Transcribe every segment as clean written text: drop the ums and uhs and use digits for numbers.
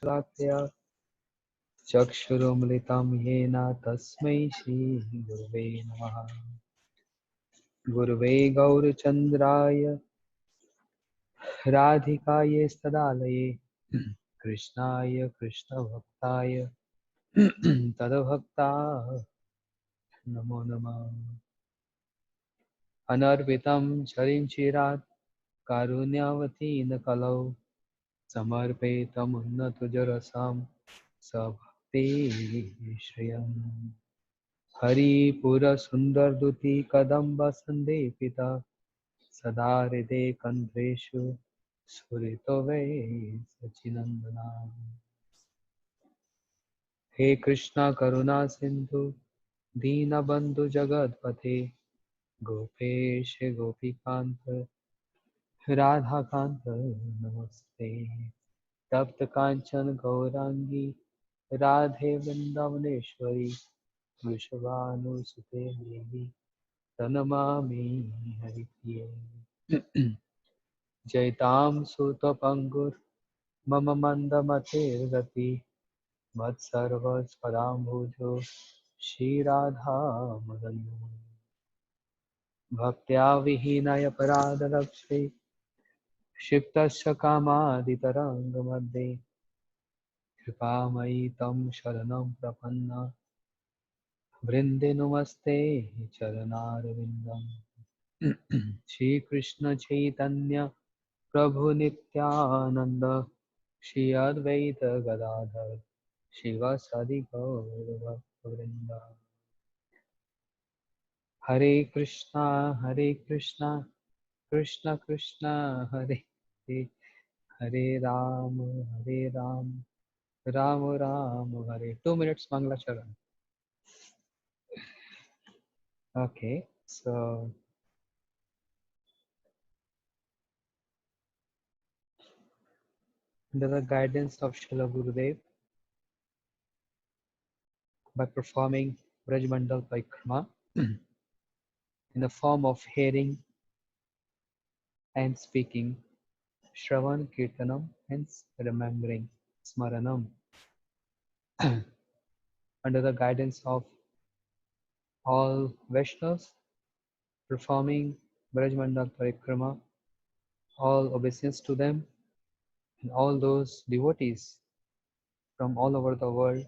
शलाकया चक्षुरुमिलितं येन तस्मै श्रीगुरवे नमः। गुरवे गौरचन्द्राय राधिकायै तदालये कृष्णाय कृष्णभक्ताय तद्भक्ताय नमो नमः। अनर्पितं चरिंचिरात् कारुण्यावतीर्न कलौ समर्पितमुन्नतोजरसां सभक्ति श्रियम् हरिपुरसुन्दरदुति कदम्ब सन्देपिता सदा हृदे कन्देषु स्फुरितो वै सचिनन्दना। हे कृष्णा करुणा सिन्धु दीनबन्धु जगत्पते गोपेश गोपीकान्त राधाकान्त नमस्ते। तप्त कांचन गौरांगी राधे वृंदावनेश्वरी वृषभानुसुते देवी तनमामि हरिप्रिये। जयतां सुतपंगुर मम मंदमतिर्गति मत्सर्वस्पदाम्बुजो श्रीराधा मदन। भक्त्या विहीनय परादलक्ष्ये क्षिप्तस्य कामादितरङ्गमध्ये कृपामयि तं शरणं प्रपन्न वृन्दे नमस्ते चरणारविन्दम्। श्री कृष्ण चैतन्य प्रभु नित्यानंद श्री अद्वैत गदाधर शिवासादि गौर भक्तवृंद। हरे कृष्णा कृष्ण कृष्ण हरे हरे, हरे राम राम राम हरे। 2 minutes Mangalacharan. Okay, so under the guidance of Srila Gurudev, by performing Brajmandal Parikrama in the form of hearing and speaking, Shravan, Kirtanam, hence remembering, Smaranam, under the guidance of all Vaishnavas, performing Brajmandal Parikrama, all obeisance to them, and all those devotees from all over the world,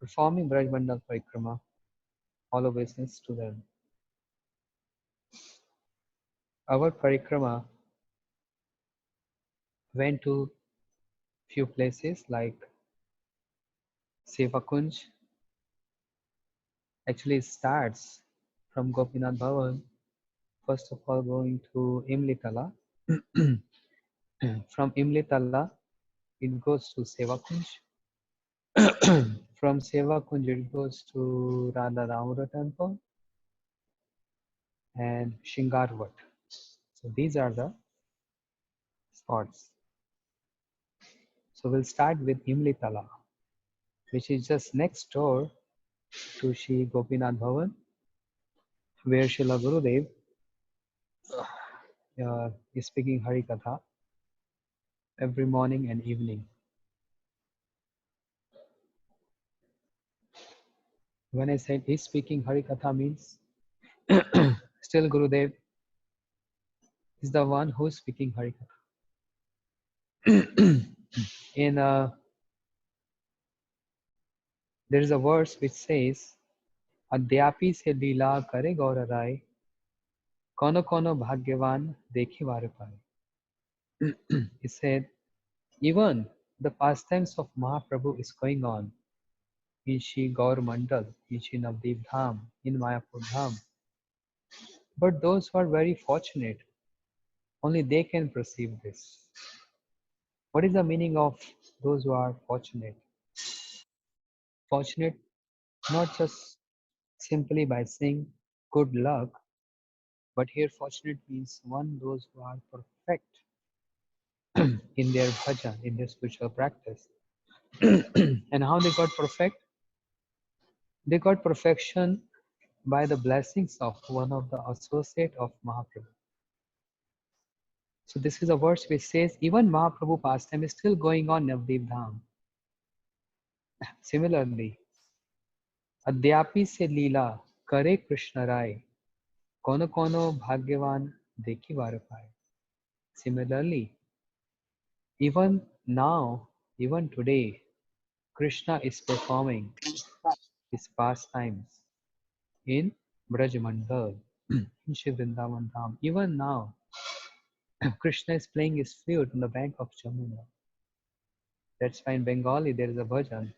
performing Brajmandal Parikrama, all obeisance to them. Our Parikrama went to few places like Sevakunj. Actually starts from Gopinath Bhavan, first of all going to Imlitala. From Imlitala, it goes to Sevakunj. From Sevakunj, it goes to Radha Damodar temple and Shingarvat. So these are the spots. So we'll start with Imlitala, which is just next door to Shri Gopinath Bhavan, where Srila Gurudev is speaking Harikatha every morning and evening. When I said he's speaking Harikatha means still Gurudev is the one who's speaking Harikatha. In there is a verse which says, "Adyapi se leela kare gaur rai, kono kono bhagyavan dekhi var pai." He said, even the pastimes of Mahaprabhu is going on in Shri Gaur Mandal, in Shri Navdeep Dham, in Mayapur Dham. But those who are very fortunate, only they can perceive this. What is the meaning of those who are fortunate? Fortunate not just simply by saying good luck, but here fortunate means one those who are perfect in their bhajan, in their spiritual practice. And how they got perfect? They got perfection by the blessings of one of the associate of Mahaprabhu. So this is a verse which says even Mahaprabhu pastime is still going on Navdeep Dham. Similarly, अद्यापि से लीला करे कृष्ण राय कोनो कोनो भाग्यवान देखी बार पाए. Similarly, even now, even today, Krishna is performing his pastimes in Braj Mandal, in Shri Vrindavan Dham. Even now, Krishna is playing his flute on the bank of Jamuna. That's why in Bengali there is a bhajan.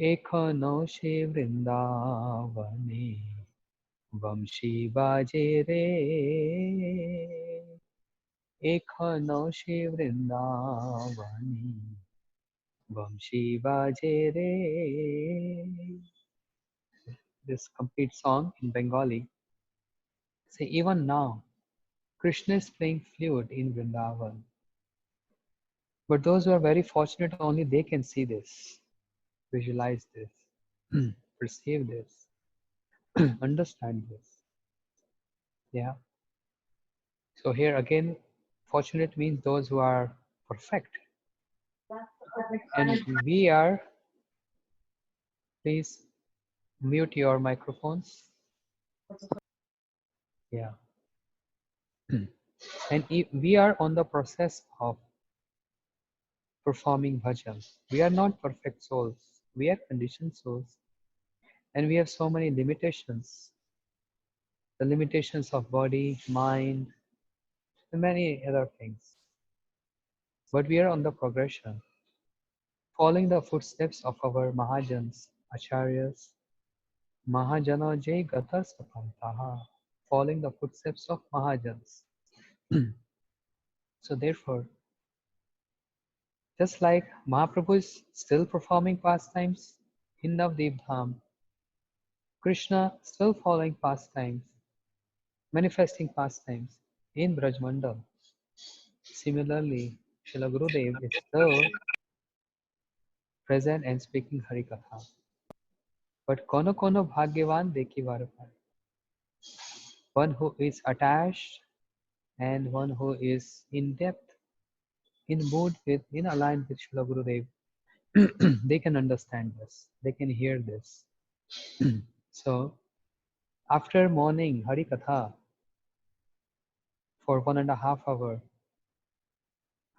एखनो श्री वृंदावने वंशी बाजे रे एखनो श्री वृंदावने वंशी बाजे re. This complete song in Bengali. Say even now, Krishna is playing flute in Vrindavan. But those who are very fortunate, only they can see this, visualize this, perceive this, understand this. Yeah. So here again, fortunate means those who are perfect. And we are, please mute your microphones. Yeah. And we are on the process of performing bhajan. We are not perfect souls. We are conditioned souls. And we have so many limitations. The limitations of body, mind, and many other things. But we are on the progression, following the footsteps of our Mahajans, Acharyas, Mahajana Jai Gata Sapantaha, following the footsteps of Mahajans. So therefore, just like Mahaprabhu is still performing pastimes in Navdeep Dham, Krishna still following pastimes, manifesting pastimes in Brajmandal. Similarly, Srila Gurudev is still present and speaking Harikatha. But kono kono bhagyavan dekhi varapar. One who is attached and one who is in depth, in mood with, in aligned with Srila Gurudev, they can understand this, they can hear this. So, after morning Hari Katha for 1.5 hours,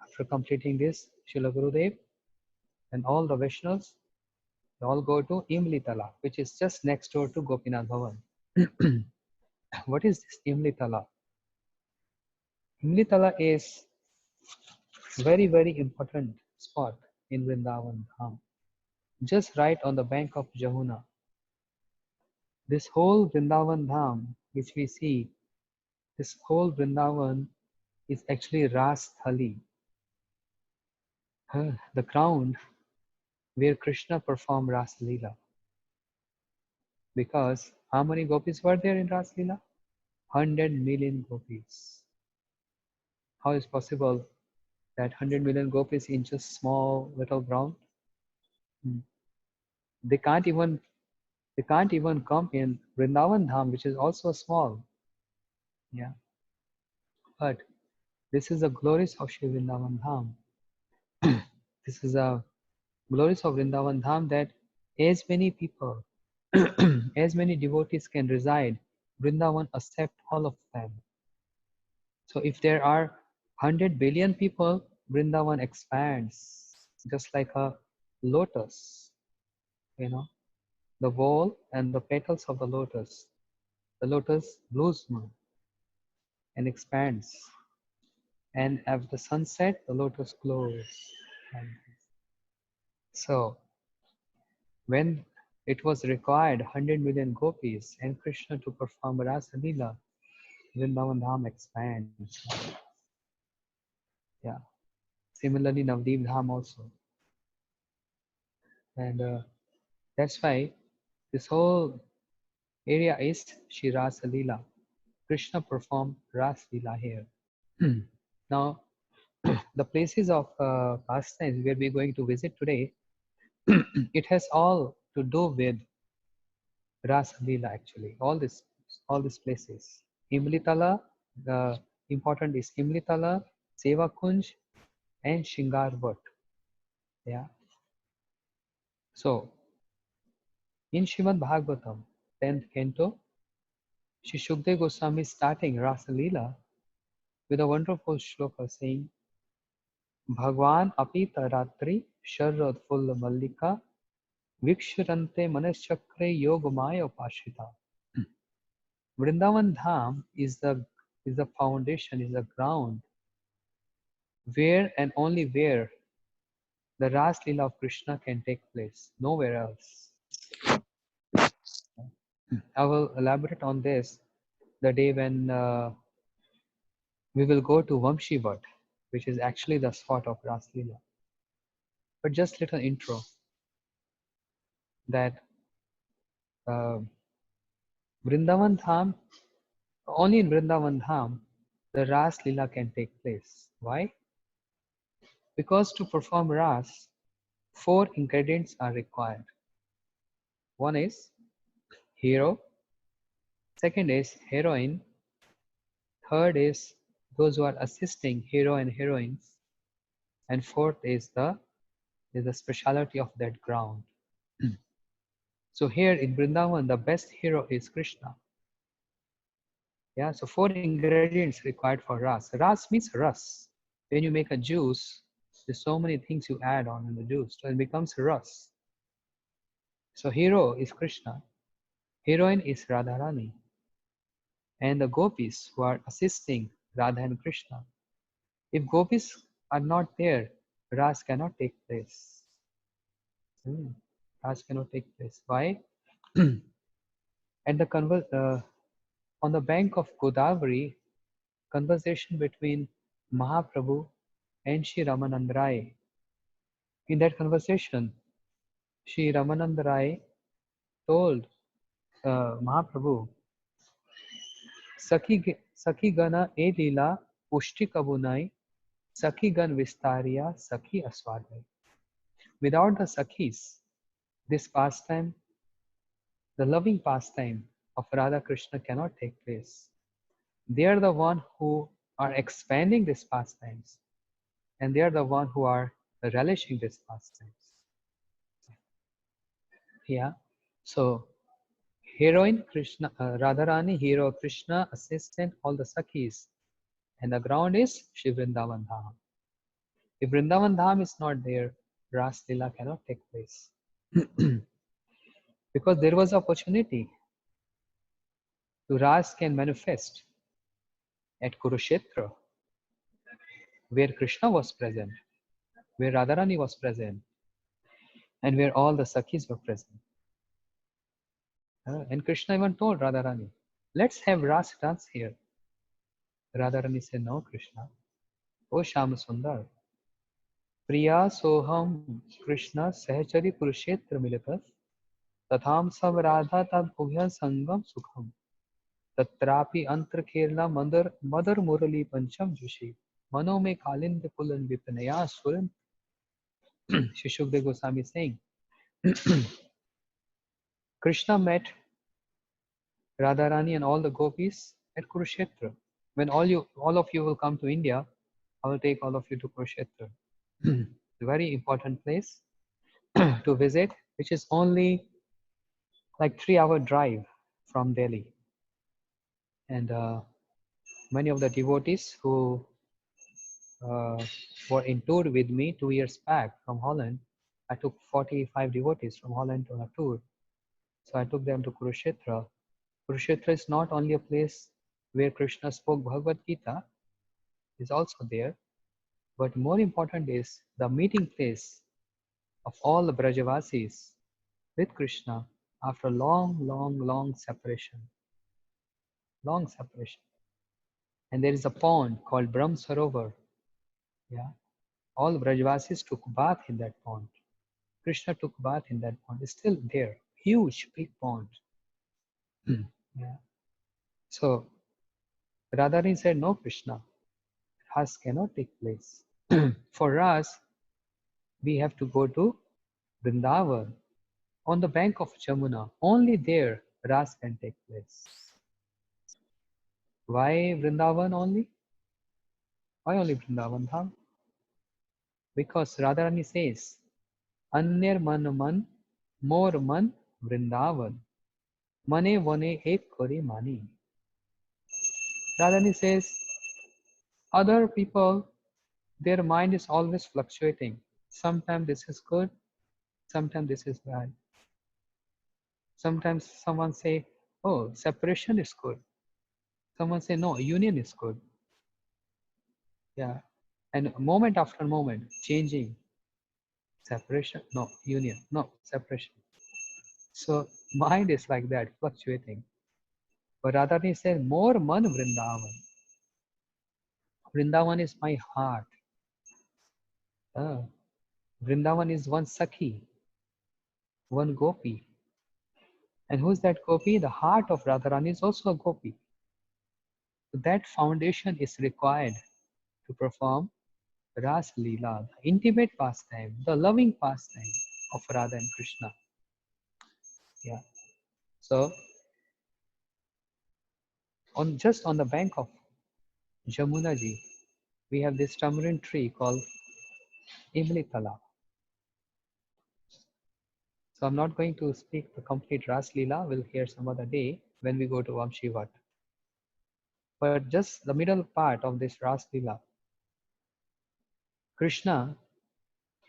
after completing this, Srila Gurudev and all the Vaishnavas, they all go to Imli Tala, which is just next door to Gopinath Bhavan. What is this Imli Tala? Imli Tala is very, very important spot in Vrindavan Dham, just right on the bank of Jamuna. This whole Vrindavan Dham, which we see, this whole Vrindavan is actually Ras Thali, the ground where Krishna performed Ras Leela. Because how many gopis were there in Ras Leela? 100 million gopis. How is possible that 100 million gopis in just small little ground? They can't even come in Vrindavan Dham, which is also small. Yeah. But this is the glories of Shri Vrindavan Dham. This is a glories of Vrindavan Dham, that as many people, as many devotees can reside, Vrindavan accept all of them. So if there are 100 billion people, Vrindavan expands just like a lotus, you know, the wall and the petals of the lotus blossom and expands. And at the sunset, the lotus glows. So when it was required 100 million gopis and Krishna to perform Rasa Leela, Vrindavan Dham expands. Yeah. Similarly, Navdeep Dham also. And that's why this whole area is Shri Rasa Leela. Krishna performed Rasa Leela here. Now, the places of pastimes where we're going to visit today, it has all to do with Rasa Leela actually. All these places. Imlitala The important is Imlitala, Seva Kunj, and Shingar Vat. Yeah. So in Shrimad Bhagavatam, 10th canto, Shri Shukdev Goswami is starting Rasa Leela with a wonderful shloka saying, Bhagwan apita ratri sharad full mallika vikshurante manashakre yogamaya upashita. Vrindavan Dham is the foundation, is the ground where and only where the Ras Leela of Krishna can take place, nowhere else. I will elaborate on this the day when we will go to Vamshivat, which is actually the spot of Ras Leela. But just little intro that uh, Vrindavan Dham, only in Vrindavan Dham, the Ras Leela can take place. Why? Because to perform Ras, 4 ingredients are required. One is hero, second is heroine, third is those who are assisting hero and heroines, and fourth is the speciality of that ground. So here in Vrindavan, the best hero is Krishna. Yeah, so 4 ingredients required for ras. Ras means ras. When you make a juice, there's so many things you add on in the juice, so it becomes ras. So hero is Krishna, heroine is Radharani, and the gopis who are assisting Radha and Krishna. If gopis are not there, ras cannot take place. Ras cannot take place. Why? And on the bank of Godavari, conversation between Mahaprabhu and Shri Ramanand Rai. In that conversation, Shri Ramanand Rai told Mahaprabhu, Sakhi Gana e Lila Pushti Kabunai, Sakhi Gan Vistariya, Sakhi Aswadai. Without the Sakhis, this pastime, the loving pastime of Radha Krishna cannot take place. They are the one who are expanding these pastimes, and they are the one who are relishing these pastimes. Yeah. So heroine Krishna, Radharani, hero Krishna, assistant, all the Sakhis, and the ground is Shri Vrindavan Dham. If Vrindavan Dham is not there, Ras Leela cannot take place. Because there was opportunity to Ras can manifest at Kurukshetra, where Krishna was present, where Radharani was present, and where all the Sakhis were present. And Krishna even told Radharani, let's have Ras dance here. Radharani said, no, Krishna. O Shama Sundar, Priya Soham Krishna Sahachari Kurukshetra Militas Tatham Sab Radha Tad Ubhya Sangam Sukham Tatrapi Antra Kerala Madar Murali Pancham Jushi Mano Me Kalind Pulan Vipanaya Suran. Shri Shukdev Goswami saying, Krishna met Radharani and all the gopis at Kurukshetra. When all of you will come to India, I will take all of you to Kurukshetra. A very important place to visit, which is only like 3-hour drive from Delhi. And many of the devotees who were in tour with me 2 years back from Holland, I took 45 devotees from Holland on a tour. So I took them to Kurukshetra. Kurukshetra is not only a place where Krishna spoke Bhagavad Gita, is also there, but more important is the meeting place of all the Brajavasis with Krishna after long separation. Long separation. And there is a pond called Brahm Sarovar. Yeah. All Brajavasis took bath in that pond. Krishna took bath in that pond. It's still there. Huge, big pond. Yeah. So Radharani said, no, Krishna, Ras cannot take place. For us, we have to go to Vrindavan on the bank of Jamuna. Only there Ras can take place. Why Vrindavan only? Why only Vrindavan Dham? Because Radharani says, Anyer man man, more man Vrindavan. Mane vane ek kore mani. Radharani says, other people, their mind is always fluctuating. Sometimes this is good, sometimes this is bad. Sometimes someone say, oh, separation is good. Someone say, no, union is good. Yeah. And moment after moment, changing. Separation, no, union, no, separation. So mind is like that, fluctuating. But Radharani said, more man Vrindavan. Vrindavan is my heart. Vrindavan is one Sakhi, one Gopi. And who's that Gopi? The heart of Radharani is also a Gopi. So that foundation is required to perform Ras Leela, the intimate pastime, the loving pastime of Radha and Krishna. Yeah. So just on the bank of Jamuna Ji, we have this tamarind tree called Imli Tala. So I'm not going to speak the complete Ras Leela. We'll hear some other day when we go to Vamshivat. But just the middle part of this Ras Leela, Krishna,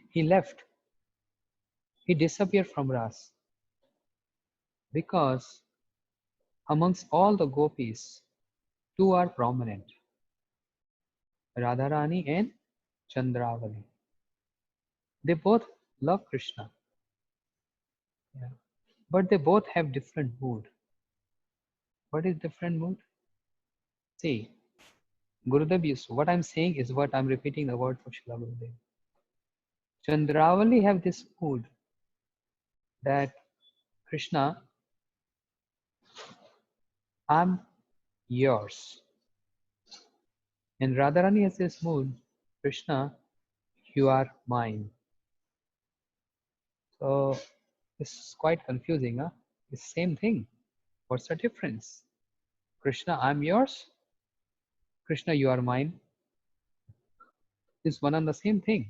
he left. He disappeared from Ras because amongst all the gopis, two are prominent, Radharani and Chandravali. They both love Krishna. Yeah. But they both have different mood. What is different mood? See, Gurudev used what I'm saying is what I'm repeating the words of Srila Gurudev. Chandravali have this mood that Krishna, I'm yours. And Radharani has this mood, Krishna, you are mine. So this is quite confusing, huh? It's the same thing. What's the difference? Krishna, I'm yours. Krishna, you are mine. Is one and the same thing.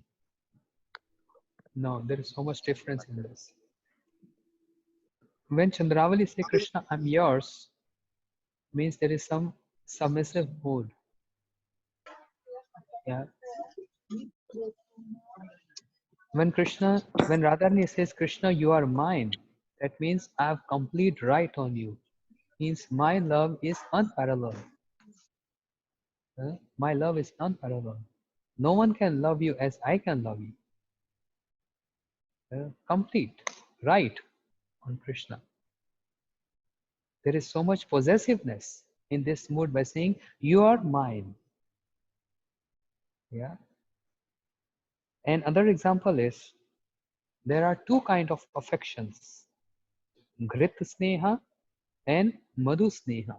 No, there is so much difference in this. When Chandravali say Krishna, I'm yours, means there is some submissive mood. Yeah. When Radharani says Krishna, you are mine, that means I have complete right on you. Means my love is unparalleled. My love is unparalleled. No one can love you as I can love you. Complete right on Krishna. There is so much possessiveness in this mood by saying, you are mine. Yeah. And another example is, there are two kinds of affections, Grit Sneha and Madhu Sneha.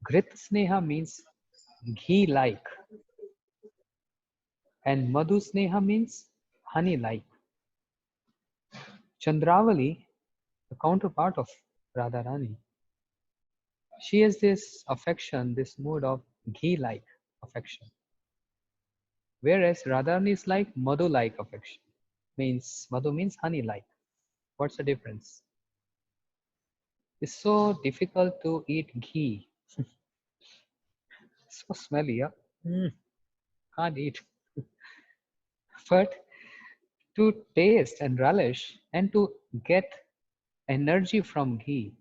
Grit Sneha means ghee-like, and Madhu Sneha means honey-like. Chandravali, the counterpart of Radharani, she has this affection, this mood of ghee-like affection. Whereas Radharani is like Madhu-like affection. Madhu means honey-like. What's the difference? It's so difficult to eat ghee. So smelly, yeah? Can't eat. But to taste and relish and to get energy from ghee,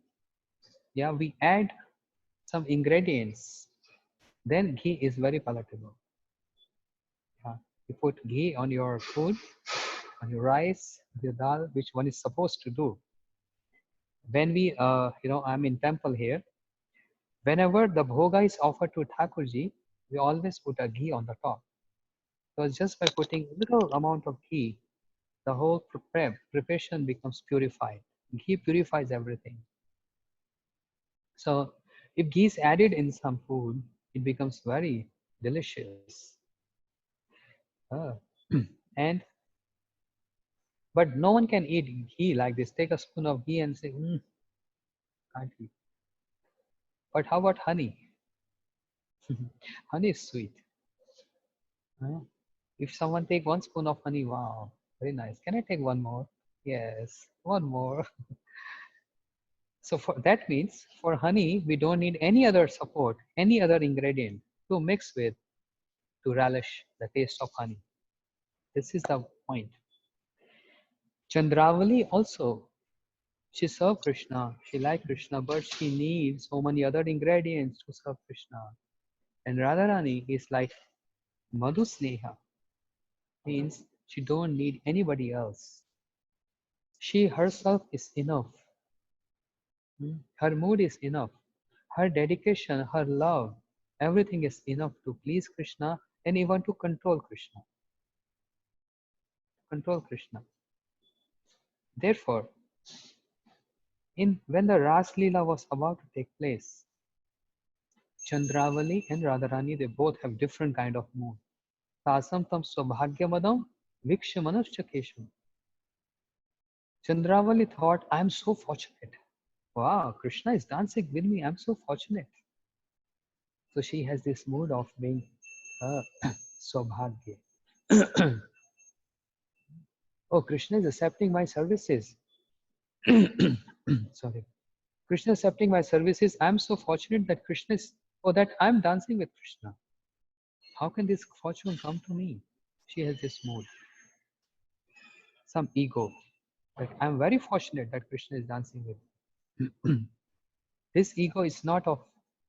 yeah, we add some ingredients. Then ghee is very palatable. Yeah. You put ghee on your food, on your rice, your dal, which one is supposed to do. When we, I'm in temple here. Whenever the bhoga is offered to Thakurji, we always put a ghee on the top. So just by putting a little amount of ghee, the whole preparation becomes purified. Ghee purifies everything. So if ghee is added in some food, it becomes very delicious. And but no one can eat ghee like this. Take a spoon of ghee and say, can't eat. But how about honey? Honey is sweet. Huh? If someone take 1 spoon of honey, wow, very nice. Can I take one more? Yes, one more. So for that means for honey, we don't need any other support, any other ingredient to mix with to relish the taste of honey. This is the point. Chandravali also, she served Krishna, she liked Krishna, but she needs so many other ingredients to serve Krishna. And Radharani is like Madhu Sneha, means she don't need anybody else. She herself is enough. Her mood is enough. Her dedication, her love, everything is enough to please Krishna and even to control Krishna. Control Krishna. Therefore, when the Ras Leela was about to take place, Chandravali and Radharani, they both have different kind of mood. Tasam tam swabhagyamadam vikshamanushchakesham. Chandravali thought, I am so fortunate. Wow, Krishna is dancing with me. I'm so fortunate. So she has this mood of being Swabhagya. Oh, Krishna is accepting my services. Sorry. Krishna is accepting my services. I'm so fortunate that Krishna is, or that I'm dancing with Krishna. How can this fortune come to me? She has this mood. Some ego. Like, I'm very fortunate that Krishna is dancing with. This ego is not of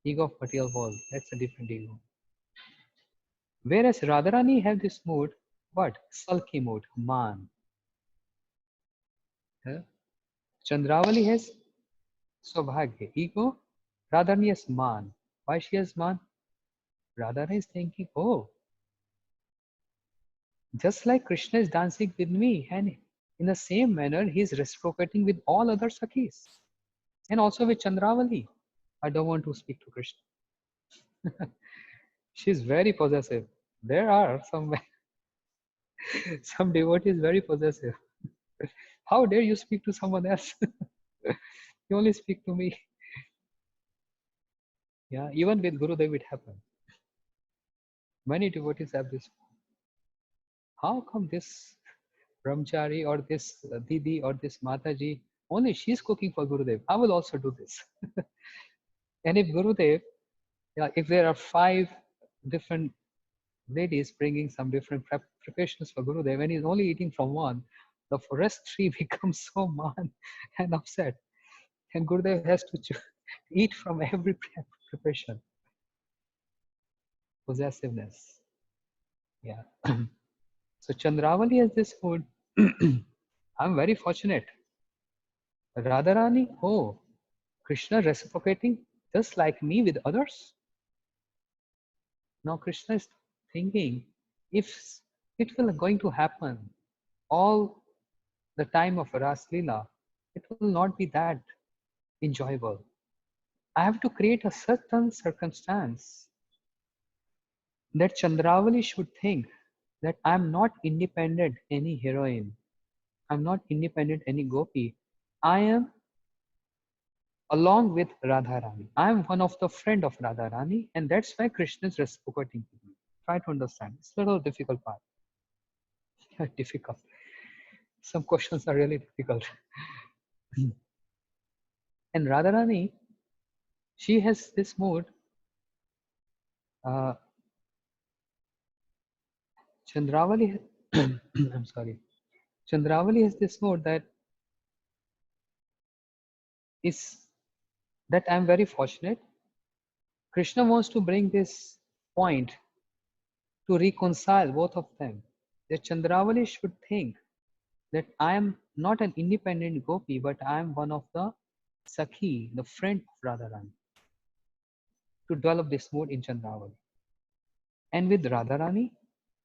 ego of material world. That's a different ego. Whereas Radharani have this mood, what? Sulky mood, man. Huh? Chandravali has Swabhagya, ego. Radharani has man. Why she has man? Radharani is thinking, oh, just like Krishna is dancing with me, and in the same manner, he is reciprocating with all other Sakhis. And also with Chandravali. I don't want to speak to Krishna. She's very possessive. There are some some devotees very possessive. How dare you speak to someone else? You only speak to me. Yeah, even with Gurudev it happened. Many devotees have this. How come this brahmachari or this Didi or this Mataji, only she's cooking for Gurudev? I will also do this. And if Gurudev, yeah, if there are 5 different ladies bringing some different preparations for Gurudev and he's only eating from one, the rest 3 becomes so mad and upset. And Gurudev has to eat from every preparation. Possessiveness. Yeah. So Chandravali has this food. I'm very fortunate. Radharani, oh, Krishna reciprocating just like me with others. Now Krishna is thinking, if it will going to happen all the time of Ras Leela, it will not be that enjoyable. I have to create a certain circumstance that Chandravali should think that I'm not independent any heroine. I'm not independent any gopi. I am along with Radharani. I am one of the friend of Radharani, and that's why Krishna is reciprocating to me. Try to understand. It's a little difficult part. Difficult. Some questions are really difficult. And Radharani, she has this mood. Uh, Chandravali, I'm sorry. Chandravali has this mood that is that I'm very fortunate. Krishna wants to bring this point to reconcile both of them. That Chandravali should think that I am not an independent gopi, but I am one of the Sakhi, the friend of Radharani, to develop this mood in Chandravali. And with Radharani,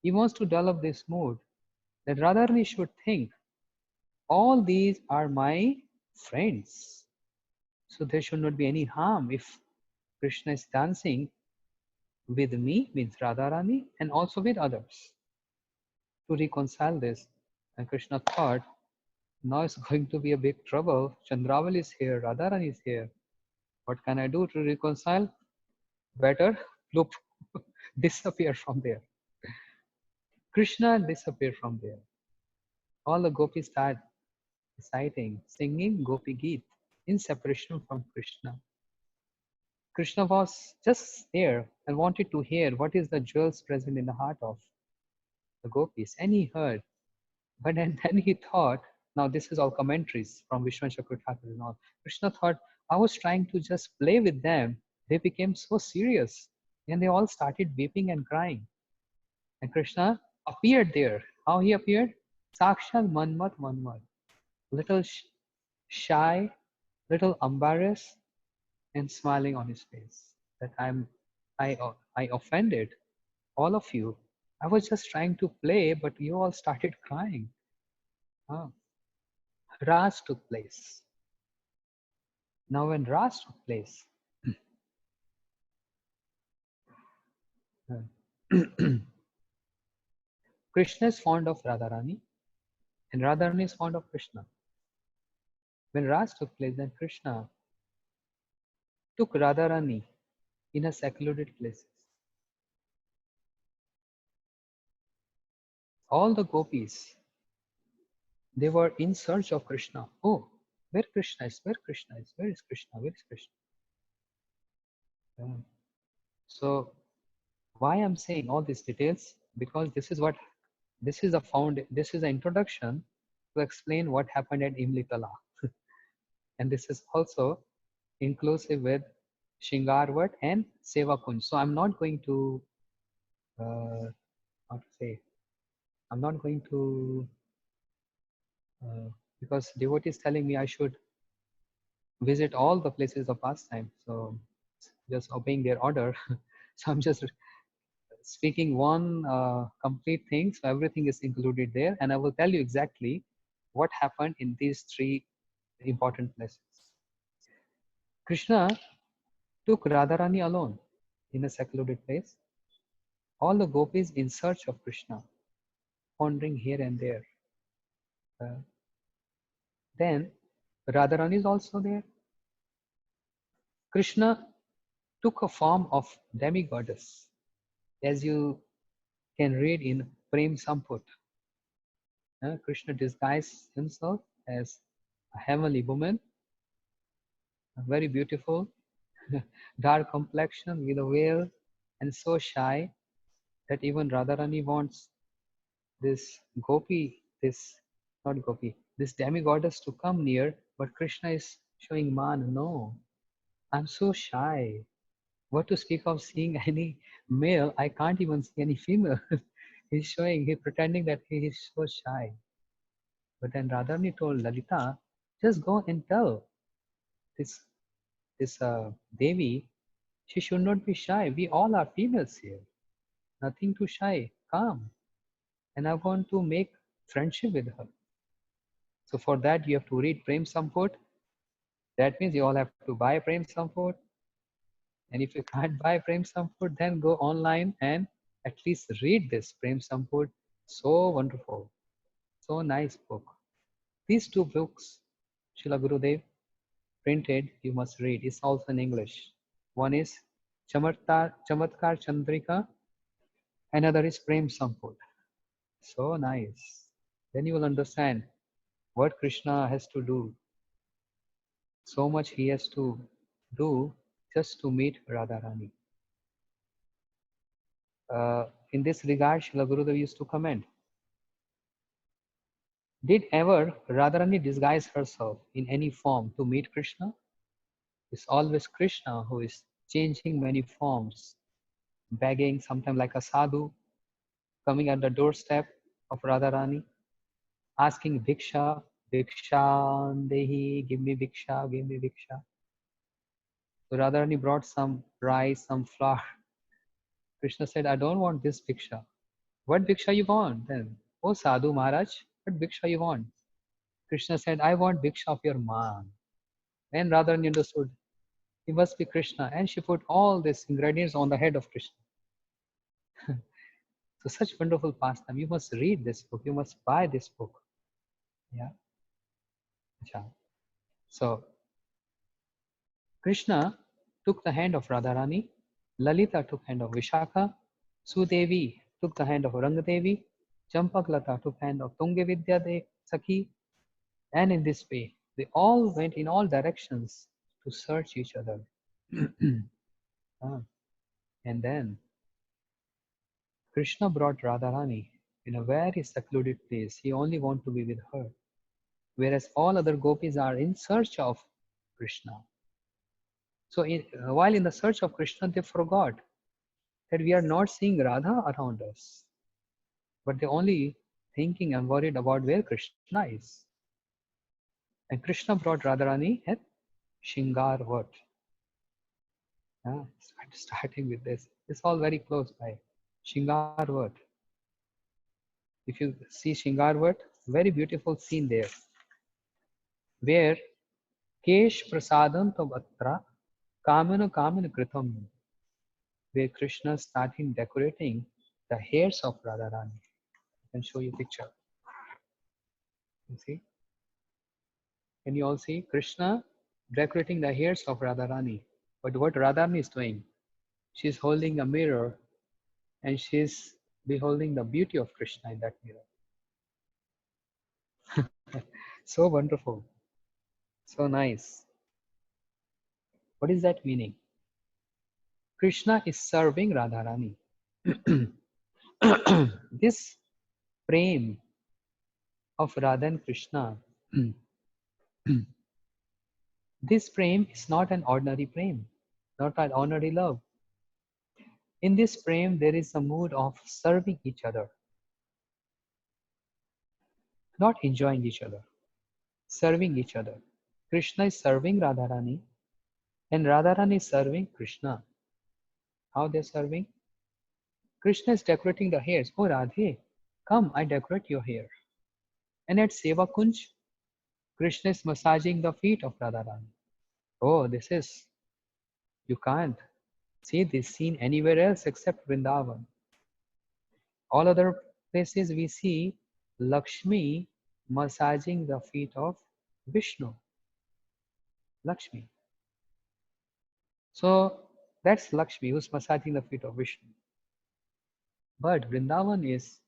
he wants to develop this mood that Radharani should think all these are my friends. So there should not be any harm if Krishna is dancing with me, with Radharani, and also with others. To reconcile this, and Krishna thought, now it's going to be a big trouble. Chandravali is here, Radharani is here. What can I do to reconcile? Better loop disappear from there. Krishna disappeared from there. All the gopis start reciting, singing Gopi Geet in separation from Krishna. Krishna was just there and wanted to hear what is the jewels present in the heart of the gopis, and he heard. But then he thought, now this is all commentaries from Vishwanath Chakravarti and all. Krishna thought, I was trying to just play with them. They became so serious and they all started weeping and crying. And Krishna appeared there. How he appeared? Sakshat Manmat Manmat. Little shy, little embarrassed, and smiling on his face. That I offended all of you. I was just trying to play, but you all started crying. Ah. Ras took place. Now when Ras took place, Krishna is fond of Radharani and Radharani is fond of Krishna. When Ras took place, then Krishna took Radharani in a secluded places. All the gopis, they were in search of Krishna. Oh, where Krishna is, where Krishna is, where is Krishna, where is Krishna? So why I'm saying all these details? Because this is the introduction to explain what happened at Imlitala. And this is also inclusive with Shingarvat and Sevakunj. So I'm not going to, how to say, I'm not going to, because devotee is telling me I should visit all the places of pastime. So just obeying their order. So I'm just speaking one complete thing. So everything is included there. And I will tell you exactly what happened in these three important places. Krishna took Radharani alone in a secluded place. All the gopis in search of Krishna, wandering here and there. Then Radharani is also there. Krishna took a form of demigoddess, as you can read in Prem Samput. Krishna disguised himself as a heavenly woman, very beautiful, dark complexion with a veil, and so shy that even Radharani wants this gopi, this demigoddess to come near, but Krishna is showing man, no, I'm so shy. What to speak of seeing any male? I can't even see any female. He's pretending that he is so shy. But then Radharani told Lalita, just go and tell this Devi, she should not be shy. We all are females here. Nothing to shy. Calm. And I want to make friendship with her. So for that, you have to read Prem Samput. That means you all have to buy Prem Samput. And if you can't buy Prem Samput, then go online and at least read this Prem Samput. So wonderful. So nice book. These two books, Srila Gurudev printed, you must read. It's also in English. One is Chamatkar Chandrika, another is Prem Samput. So nice. Then you will understand what Krishna has to do. So much he has to do just to meet Radharani. In this regard, Srila Gurudev used to comment, did ever Radharani disguise herself in any form to meet Krishna? It's always Krishna who is changing many forms, begging, sometimes like a sadhu, coming at the doorstep of Radharani, asking Bhiksha, Bhikshandehi, give me Bhiksha, give me Bhiksha. So Radharani brought some rice, some flour. Krishna said, I don't want this Bhiksha. What Bhiksha you want then? Oh Sadhu Maharaj, what Bhiksha you want? Krishna said, I want Bhiksha of your man. Then Radharani understood, he must be Krishna. And she put all these ingredients on the head of Krishna. So such wonderful pastime. You must read this book. You must buy this book. Yeah. So Krishna took the hand of Radharani, Lalita took hand of Vishakha, Sudevi took the hand of Rangadevi, Champaklata took hand of Tungavidya Sakhi, and in this way, they all went in all directions to search each other. Ah, and then Krishna brought Radharani in a very secluded place. He only wanted to be with her, whereas all other gopis are in search of Krishna. So, while in the search of Krishna, they forgot that we are not seeing Radha around us, but they only thinking and worried about where Krishna is. And Krishna brought Radharani at Shingarvat. Starting with this, it's all very close by. Shingarvat. If you see Shingarvat, very beautiful scene there, where Kesh Prasadam Atra Kamana Kamana Kritam, where Krishna starting decorating the hairs of Radharani. I can show you a picture. You see? Can you all see Krishna decorating the hairs of Radharani? But what Radharani is doing, she's holding a mirror and she's beholding the beauty of Krishna in that mirror. So wonderful, so nice. What is that meaning? Krishna is serving Radharani. This prem of Radha and Krishna, this prem is not an ordinary prem, not an ordinary love. In this prem, there is a mood of serving each other, not enjoying each other, serving each other. Krishna is serving Radharani, and Radharani is serving Krishna. How they're serving? Krishna is decorating the hairs. Oh Radhe, come, I decorate your hair. And at Seva Kunj, Krishna is massaging the feet of Radharani. Oh, you can't see this scene anywhere else except Vrindavan. All other places we see Lakshmi massaging the feet of Vishnu. Lakshmi. So that's Lakshmi who's massaging the feet of Vishnu. But Vrindavan is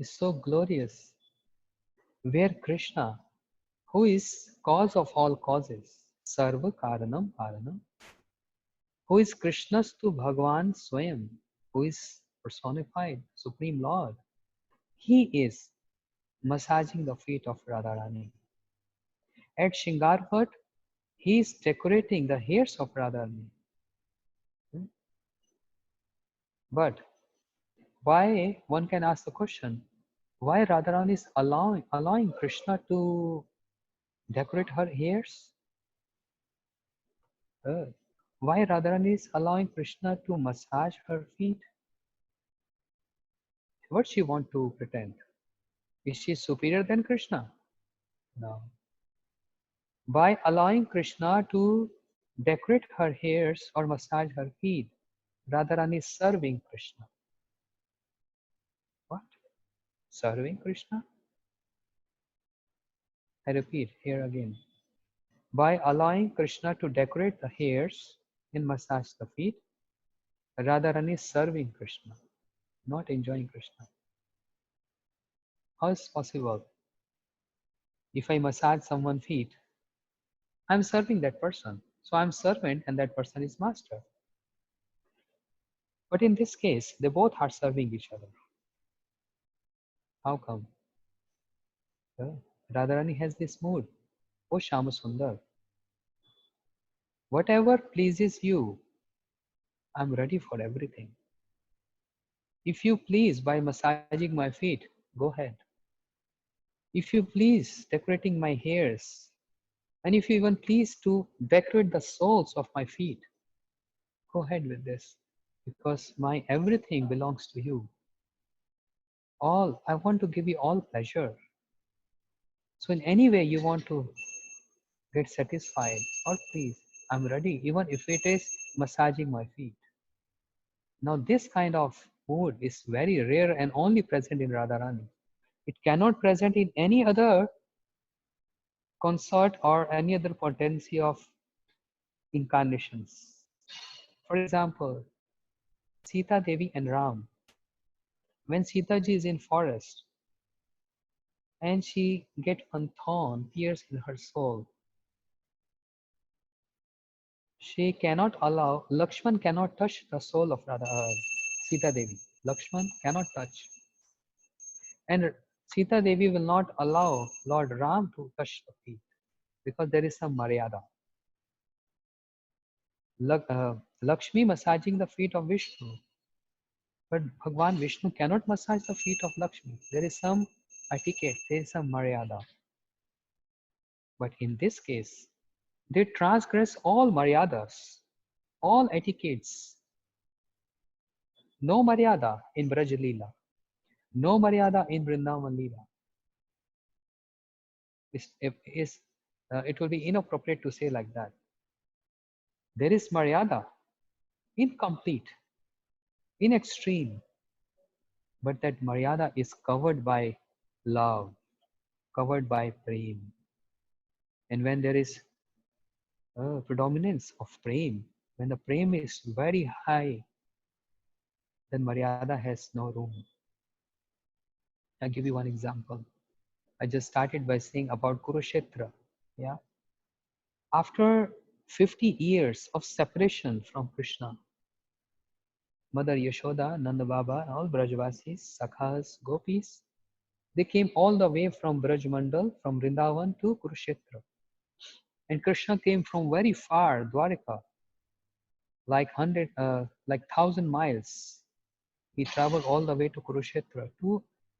so glorious, where Krishna, who is cause of all causes, Sarva Karanam Karanam, who is Krishna's to Bhagavan Swayam, who is personified, Supreme Lord, he is massaging the feet of Radharani. At Shingarvat, he is decorating the hairs of Radharani. But why, one can ask the question, why Radharani is allowing Krishna to decorate her hairs? Why Radharani is allowing Krishna to massage her feet? What she want to pretend? Is she superior than Krishna? No. By allowing Krishna to decorate her hairs or massage her feet, Radharani is serving Krishna. What? Serving Krishna? I repeat here again. By allowing Krishna to decorate the hairs and massage the feet, Radharani is serving Krishna, not enjoying Krishna. How is possible? If I massage someone's feet, I'm serving that person. So I'm servant and that person is master. But in this case, they both are serving each other. How come? Radharani has this mood. Oh Shama Sundar, whatever pleases you, I'm ready for everything. If you please by massaging my feet, go ahead. If you please decorating my hairs, and if you even please to decorate the soles of my feet, go ahead with this, because my everything belongs to you. I want to give you all pleasure. So in any way you want to get satisfied, or please, I'm ready, even if it is massaging my feet. Now this kind of mood is very rare and only present in Radharani. It cannot present in any other consort or any other potency of incarnations. For example, Sita Devi and Ram. When Sita ji is in forest and she get one thorn pierced in her soul, she cannot allow, Lakshman cannot touch the soul of Sita Devi. Lakshman cannot touch. And Sita Devi will not allow Lord Ram to touch the feet because there is some Maryada. Lakshmi massaging the feet of Vishnu, but Bhagwan Vishnu cannot massage the feet of Lakshmi. There is some etiquette, there is some Maryada. But in this case, they transgress all Maryadas, all etiquettes. No Maryada in Braj Leela, no Maryada in Vrindavan Leela. It will be inappropriate to say like that. There is Maryada, incomplete, in extreme, but that Maryada is covered by love, covered by prem. And when there is predominance of prem, when the prem is very high, then Maryada has no room. I'll give you one example. I just started by saying about Kurukshetra. Yeah. After 50 years of separation from Krishna, Mother Yashoda, Nanda Baba, all Brajvasis, Sakhas, Gopis, they came all the way from Brajmandal, from Vrindavan to Kurukshetra. And Krishna came from very far, Dwarika, like 1,000 miles. He traveled all the way to Kurukshetra,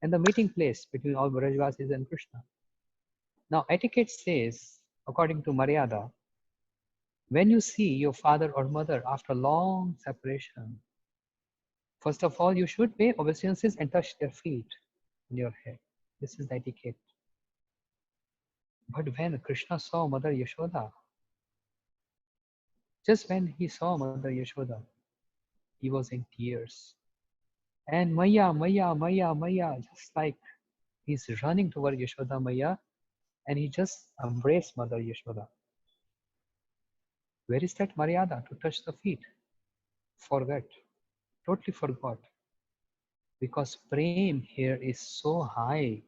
and the meeting place between all Brajvasis and Krishna. Now, etiquette says, according to Maryada, when you see your father or mother after long separation, first of all, you should pay obeisances and touch their feet and your head. This is the etiquette. But when Krishna saw Mother Yashoda, just when he saw Mother Yashoda, he was in tears. And Maya, Maya, Maya, Maya, just like he's running toward Yashoda Maya, and he just embraced Mother Yashoda. Where is that Maryada to touch the feet? Forget, totally forgot. Because Prem here is so high.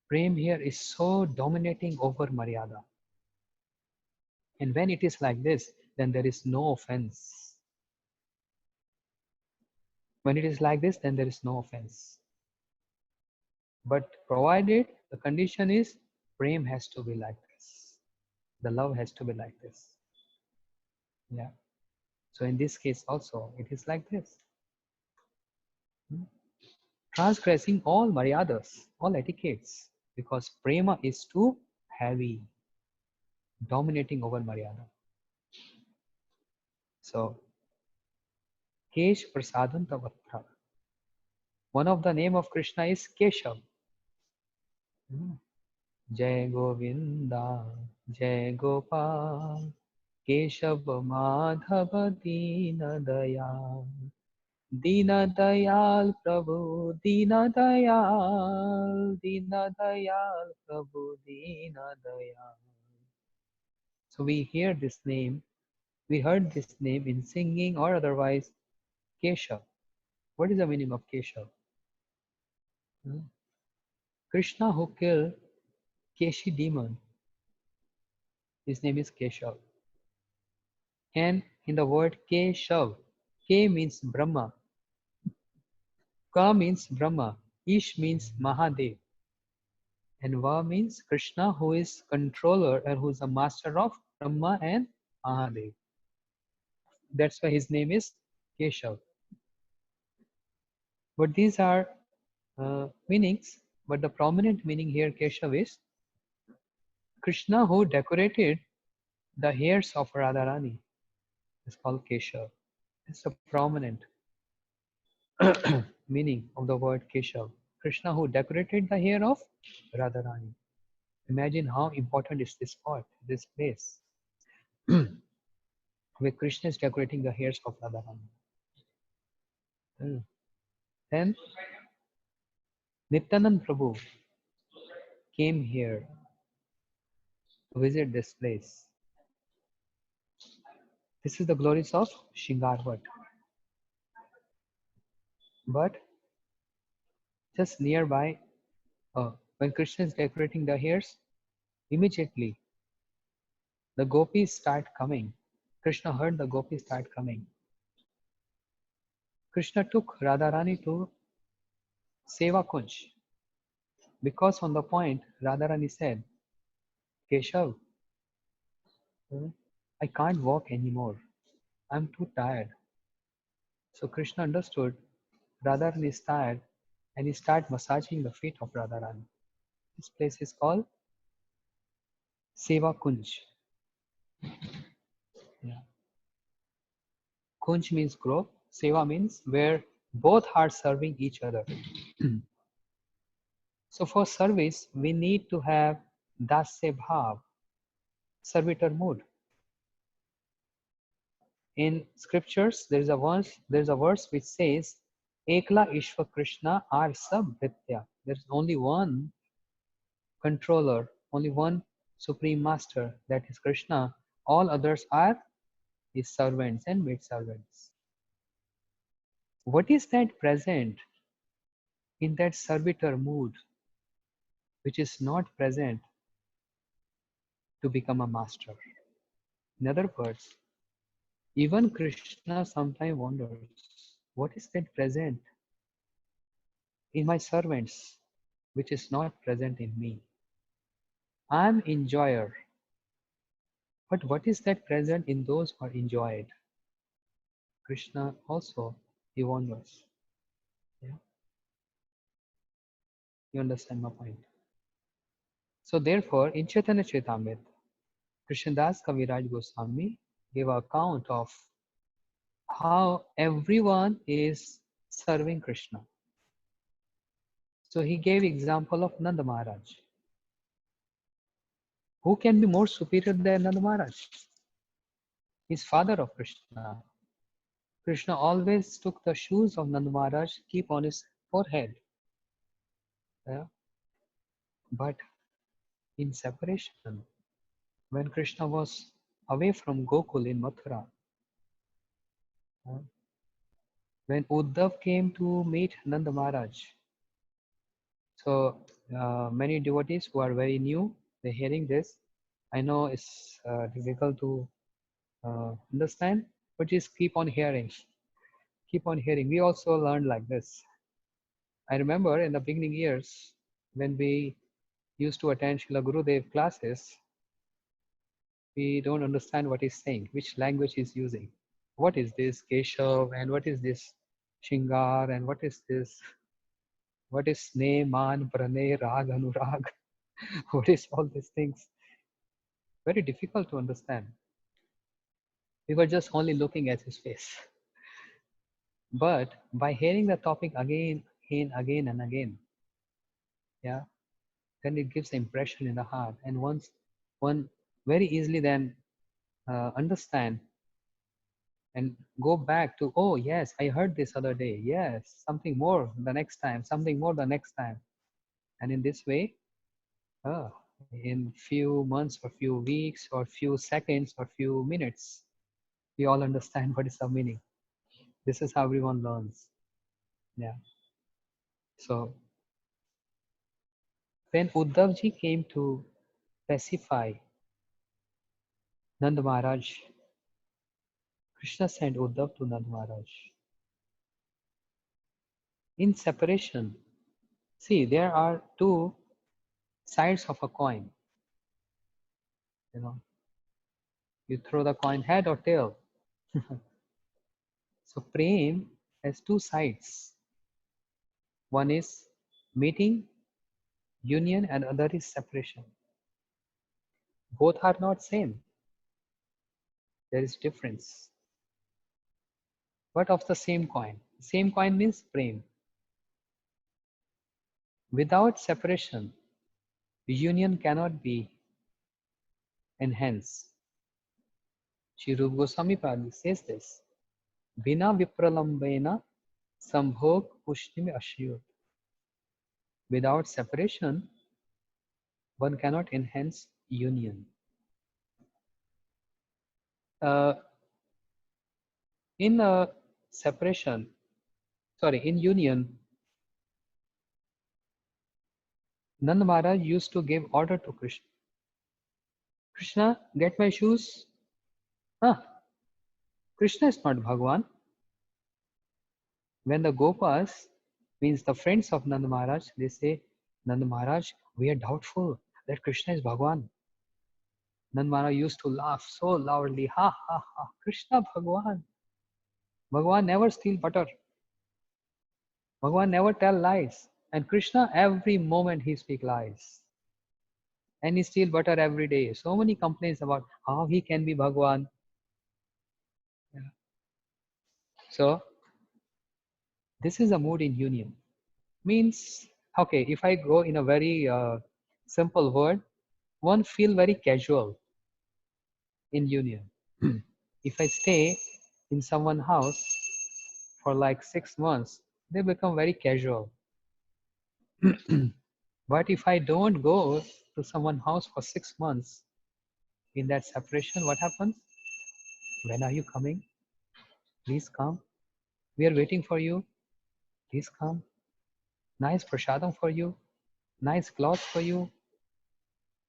Prem here is so dominating over Maryada. And when it is like this, then there is no offense. When it is like this, then there is no offense. But provided the condition is Prem has to be like this. The love has to be like this. Yeah. So in this case also, it is like this. Transgressing all maryadas, all etiquettes, because prema is too heavy, dominating over maryada. So, Kesh Prasadantavatra. One of the name of Krishna is Keshav. Jai Govinda, Jai Gopal, Keshav Madhava Dina Dayal. Dina Dayal Prabhu, Dina Dayal, Dina Dayal Prabhu, Dina Dayal. So we hear this name, we heard this name in singing or otherwise, Keshav. What is the meaning of Keshav? Krishna who killed Keshi demon, his name is Keshav. And in the word Keshav, K means Brahma, Ka means Brahma, Ish means Mahadev, and Va means Krishna who is controller and who is the master of Brahma and Mahadev. That's why his name is Keshav. But these are meanings, but the prominent meaning here, Keshav, is Krishna who decorated the hairs of Radharani. It's called Keshav. It's a prominent meaning of the word Keshav. Krishna who decorated the hair of Radharani. Imagine how important is this spot, this place, where Krishna is decorating the hairs of Radharani. Then Nityanand Prabhu came here to visit this place. This is the glories of Shingarvat. But just nearby, when Krishna is decorating the hairs, immediately the gopis start coming. Krishna heard the gopis start coming. Krishna took Radharani to Seva Kunj because on the point Radharani said, Keshav, I can't walk anymore. I'm too tired. So Krishna understood Radharani is tired and he started massaging the feet of Radharani. This place is called Seva Kunj. Yeah. Kunj means grove. Seva means where both are serving each other. So for service, we need to have dasya bhav, servitor mood. In scriptures, there is a verse which says, Ekla Ishva Krishna are sab britya. There is only one controller, only one supreme master, that is Krishna. All others are his servants and maid servants. What is that present in that servitor mood which is not present to become a master? In other words, even Krishna sometimes wonders, what is that present in my servants which is not present in me? I am enjoyer, but what is that present in those who are enjoyed? Krishna also, he wonders. Yeah? You understand my point? So therefore, in Chaitanya Charitamrita, Krishnadas Kaviraj Goswami gave an account of how everyone is serving Krishna. So he gave example of Nanda Maharaj. Who can be more superior than Nanda Maharaj? He's father of Krishna. Krishna always took the shoes of Nanda Maharaj, keep on his forehead. Yeah? But in separation, when Krishna was away from Gokul in Mathura, when Uddhav came to meet Nanda Maharaj, so many devotees who are very new, they're hearing this. I know it's difficult to understand, but just keep on hearing. Keep on hearing. We also learned like this. I remember in the beginning years when we used to attend Srila Gurudev classes, we don't understand what he's saying, which language he's using. What is this Keshav and what is this Shingar and what is this? What is Sneh, Man, Pranay, Rag, Anurag? What is all these things? Very difficult to understand. We were just only looking at his face. But by hearing the topic again and again, yeah, then it gives the impression in the heart. And once one very easily then understand and go back to, oh yes, I heard this other day. Yes, something more the next time, something more the next time. And in this way, in few months or few weeks or few seconds or few minutes, we all understand what is the meaning. This is how everyone learns. Yeah. So when Uddhavji came to pacify Nand Maharaj, Krishna sent Uddhav to Nand Maharaj. In separation, see, there are two sides of a coin. You know, you throw the coin head or tail. So prem has two sides. One is meeting, union, and other is separation. Both are not same. There is difference. But of the same coin. Same coin means prem. Without separation, union cannot be enhanced. Shri Rupa Goswami Pad says this. Bina vipralambena sambhog pushnimi ashyut. Without separation, one cannot enhance union. Uh, in separation, sorry, in union, Nand Maharaj used to give order to Krishna. Krishna, get my shoes. Ah, Krishna is not Bhagwan. When the Gopas, means the friends of Nand Maharaj, they say, Nand Maharaj, we are doubtful that Krishna is Bhagwan. Nand Maharaj used to laugh so loudly, ha ha ha, Krishna Bhagwan. Bhagwan never steal butter. Bhagwan never tell lies. And Krishna, every moment he speak lies. And he steal butter every day. So many complaints about how he can be Bhagwan. Yeah. So, this is a mood in union. Means, okay, if I go in a very simple word, one feel very casual in union. If I stay in someone's house for like 6 months, they become very casual. But if I don't go to someone's house for 6 months, in that separation, what happens? When are you coming? Please come. We are waiting for you. Please come. Nice prasadam for you. Nice clothes for you.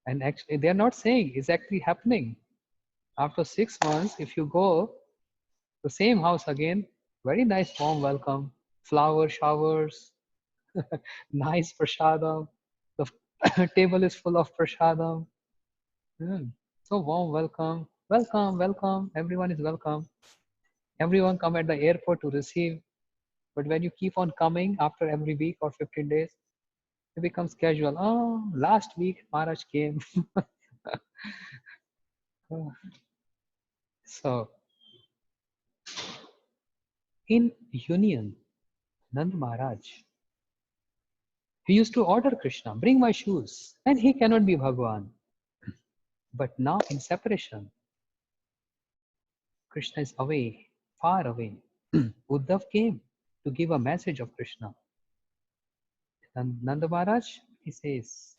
And actually, they're not saying, it's actually happening. After 6 months, if you go to same house again, very nice warm welcome, flower showers, nice prasadam. The table is full of prasadam. So warm welcome. Welcome, welcome. Everyone is welcome. Everyone come at the airport to receive. But when you keep on coming after every week or 15 days, it becomes casual. Oh, last week Maharaj came. So, in union, Nand Maharaj, he used to order Krishna, bring my shoes, and he cannot be Bhagwan. But now in separation, Krishna is away, far away. Uddhav came to give a message of Krishna. And Nanda Maharaj, he says,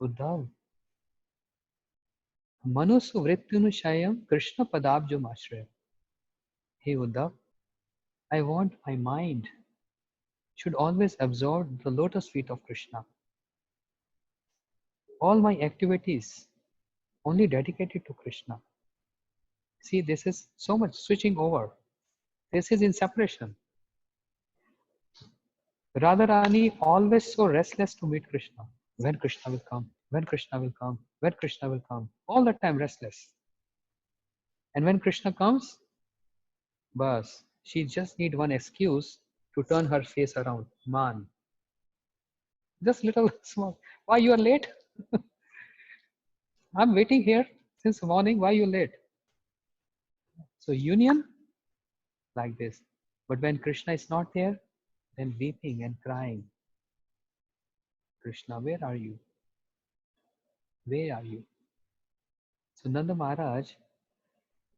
Uddhav, Manusu Vrityunushayam Krishna Padabjam Ashraya. Hey Uddhav, I want my mind should always absorb the lotus feet of Krishna. All my activities only dedicated to Krishna. See, this is so much switching over. This is in separation. Radharani always so restless to meet Krishna. When Krishna will come, when Krishna will come, when Krishna will come. All the time restless. And when Krishna comes, bas, she just need one excuse to turn her face around. Man, just little small. Why you are late? I'm waiting here since morning. Why you late? So union like this. But when Krishna is not there, then weeping and crying. Krishna, where are you? Where are you? So Nanda Maharaj,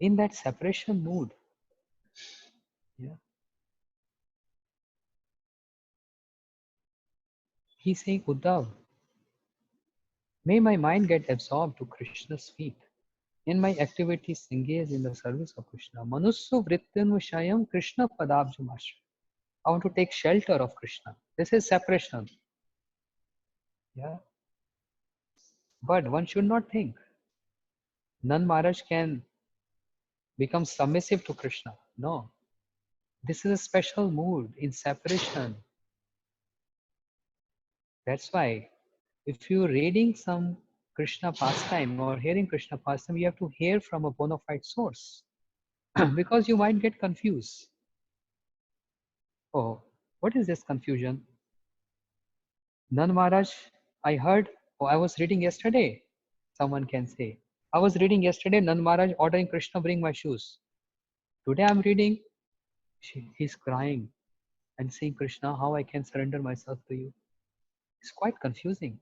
in that separation mood, yeah, he's saying, Uddhav, may my mind get absorbed to Krishna's feet. In my activities, engage in the service of Krishna. Manusya Vrityanvashayam Krishna Padabjamashra. I want to take shelter of Krishna. This is separation. Yeah. But one should not think Nand Maharaj can become submissive to Krishna. No. This is a special mood in separation. That's why if you're reading some Krishna pastime or hearing Krishna pastime, you have to hear from a bona fide source because you might get confused. Oh, what is this confusion? Nand Maharaj, I heard, oh, I was reading yesterday. Someone can say, I was reading yesterday, Nand Maharaj ordering Krishna bring my shoes. Today I'm reading, he's crying and saying, Krishna, how I can surrender myself to you. It's quite confusing.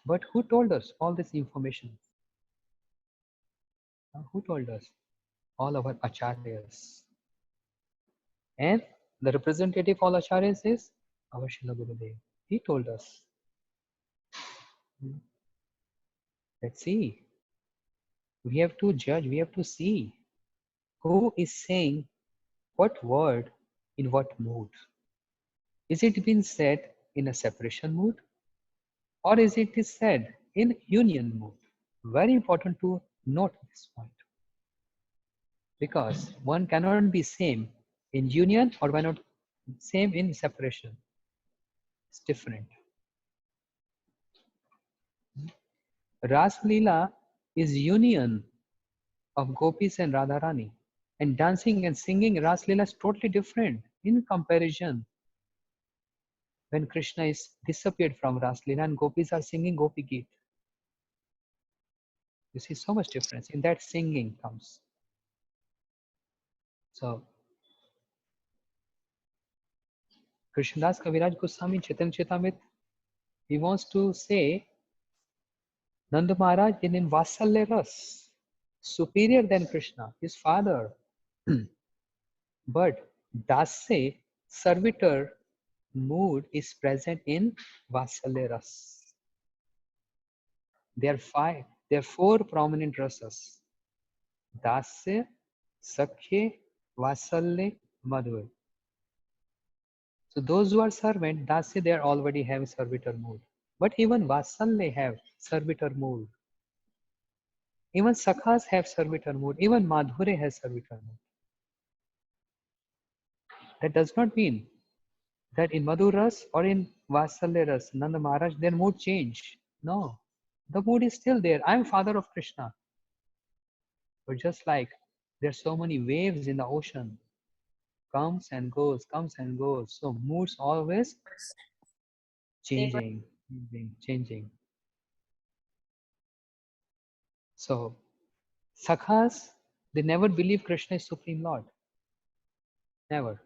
But who told us all this information? Who told us? All our acharyas. And the representative of all acharyas is our Srila Gurudev. He told us. Let's see. We have to judge, we have to see who is saying what word in what mood. Is it being said in a separation mood, or is it is said in union mood? Very important to note this point, because one cannot be same in union or why not same in separation. It's different. Ras Leela is union of gopis and Radharani, and dancing and singing Ras Leela is totally different in comparison. When Krishna is disappeared from Ras Leela and gopis are singing Gopi Geet, you see so much difference in that singing comes. So Krishnadas Kaviraj Goswami Chaitanya Charitamrita, he wants to say Nanda Maharaj in Vatsalya Ras, superior than Krishna, his father. But Dasya, servitor mood is present in Vatsalya Ras. There are four prominent rasas: Dasya, Sakhya, Vatsalya, Madhur. So those who are servant, Dasya, they already have servitor mood. But even Vatsalya have servitor mood. Even Sakhas have servitor mood. Even Madhure has servitor mood. That does not mean that in Madhuras or in Vatsalya Ras, Nanda Maharaj, their mood change. No, the mood is still there. I am father of Krishna. But just like there are so many waves in the ocean, comes and goes, comes and goes. So moods always changing, changing. So Sakhas, they never believe Krishna is Supreme Lord. Never.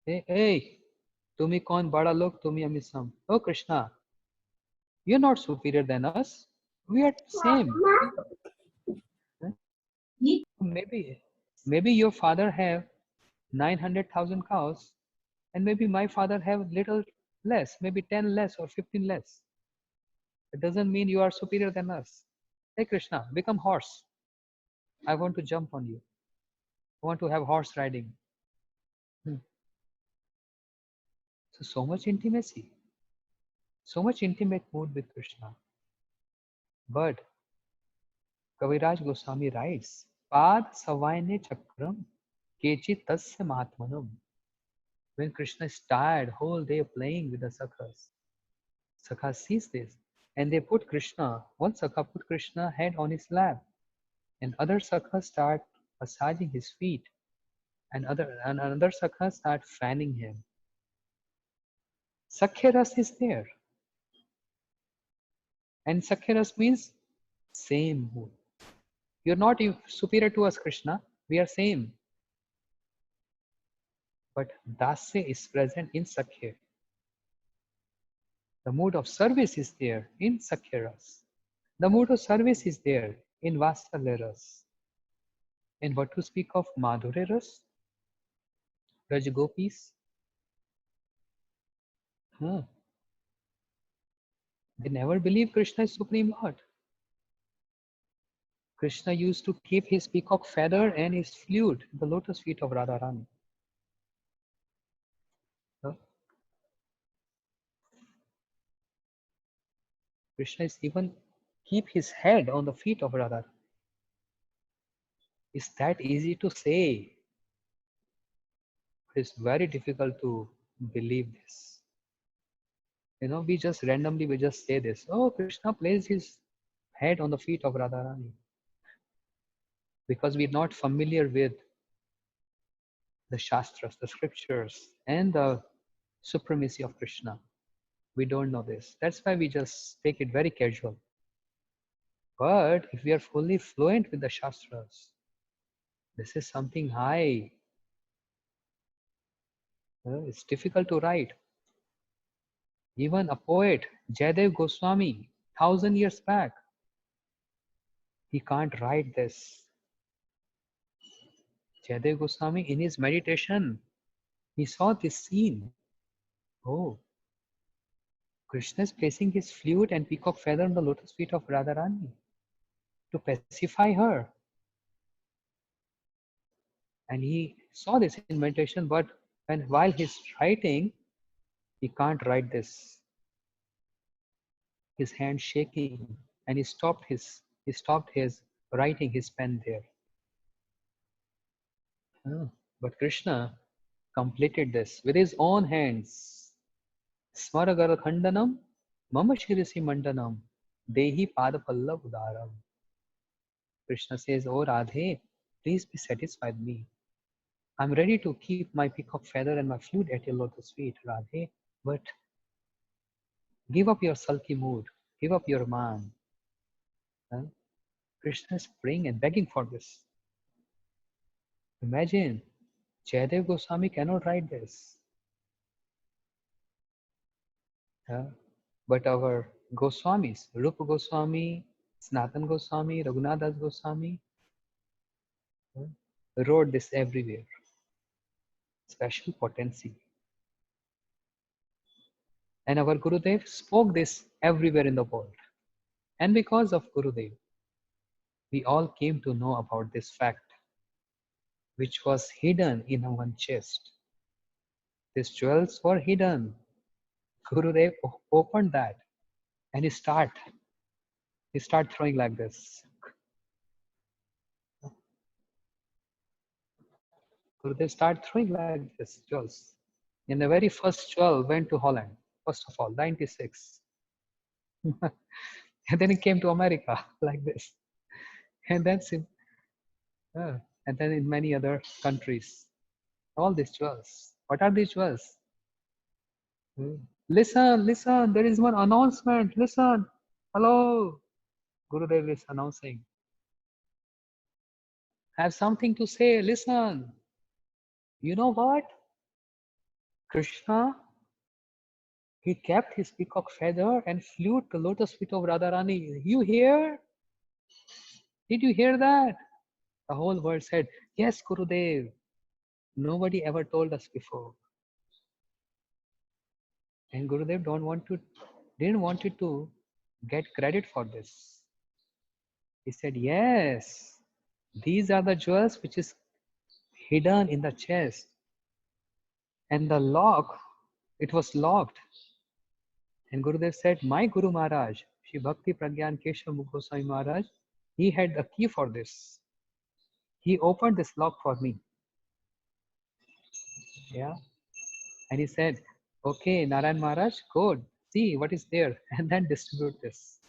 Hey, Tumi kaun bada log, tumi amisam. Oh Krishna, you're not superior than us. We are same. Maybe your father have 900,000 cows, and maybe my father have little less, maybe 10 less or 15 less. It doesn't mean you are superior than us. Hey Krishna, become horse. I want to jump on you. I want to have horse riding. So much intimacy, so much intimate mood with Krishna. But Kaviraj Goswami writes, Pad Savaine Chakram Kechit Tasya Mahatmanam. When Krishna is tired, whole day playing with the Sakhas, Sakha sees this, and they put Krishna, one Sakha put Krishna head on his lap, and other Sakha start massaging his feet, and another Sakha start fanning him. Sakhyaras is there. And Sakhyaras means same mood. You're not superior to us, Krishna. We are same. But Dasya is present in Sakhya. The mood of service is there in Sakhyaras. The mood of service is there in Vatsalyaras. And what to speak of Madhureras, Rajagopis? They never believe Krishna is Supreme Lord. Krishna used to keep his peacock feather and his flute in the lotus feet of Radharani. Krishna is even keep his head on the feet of Radha. Is that easy to say? It's very difficult to believe this. We just randomly, we just say this. Oh, Krishna placed his head on the feet of Radharani. Because we're not familiar with the Shastras, the scriptures, and the supremacy of Krishna. We don't know this. That's why we just take it very casual. But if we are fully fluent with the Shastras, this is something high. It's difficult to write. Even a poet, Jayadev Goswami, 1,000 years back, he can't write this. Jayadev Goswami, in his meditation, he saw this scene. Oh, Krishna is placing his flute and peacock feather on the lotus feet of Radharani. to pacify her. And he saw this in meditation, but while he's writing, he can't write this. His hand shaking, and he stopped his writing his pen there. But Krishna completed this with his own hands. Smaragara Khandanam, Mama Shirisi Mandanam, Dehi Padapallav Udaram. Krishna says, Oh Radhe, please be satisfied with me. I'm ready to keep my peacock feather and my flute at your lotus feet, Radhe, but give up your sulky mood, give up your man. Krishna is praying and begging for this. Imagine, Jayadev Goswami cannot write this. But our Goswamis, Rupa Goswami, Sanatana Goswami, Raghunath Das Goswami, wrote this everywhere. Special potency. And our Gurudev spoke this everywhere in the world. And because of Gurudev, we all came to know about this fact, which was hidden in one chest. These jewels were hidden. Gurudev opened that and he start throwing like this. Gurudev start throwing like this jewels. And the very first jewel went to Holland, first of all, 96. And then it came to America like this. And then in many other countries. All these jewels. What are these jewels? Listen, listen, there is one announcement. Listen. Hello. Gurudev is announcing. I have something to say. Listen. You know what? Krishna, he kept his peacock feather and flew to the lotus feet of Radharani. You hear? Did you hear that? The whole world said, yes, Gurudev. Nobody ever told us before. And Gurudev didn't want you to get credit for this. He said, yes, these are the jewels which is hidden in the chest. And the lock, it was locked. And Gurudev said, my Guru Maharaj, Shri Bhakti Pragyan Keshav Mukh Goswami Maharaj, he had the key for this. He opened this lock for me. Yeah. And he said, okay, Narayan Maharaj, go see what is there and then distribute this.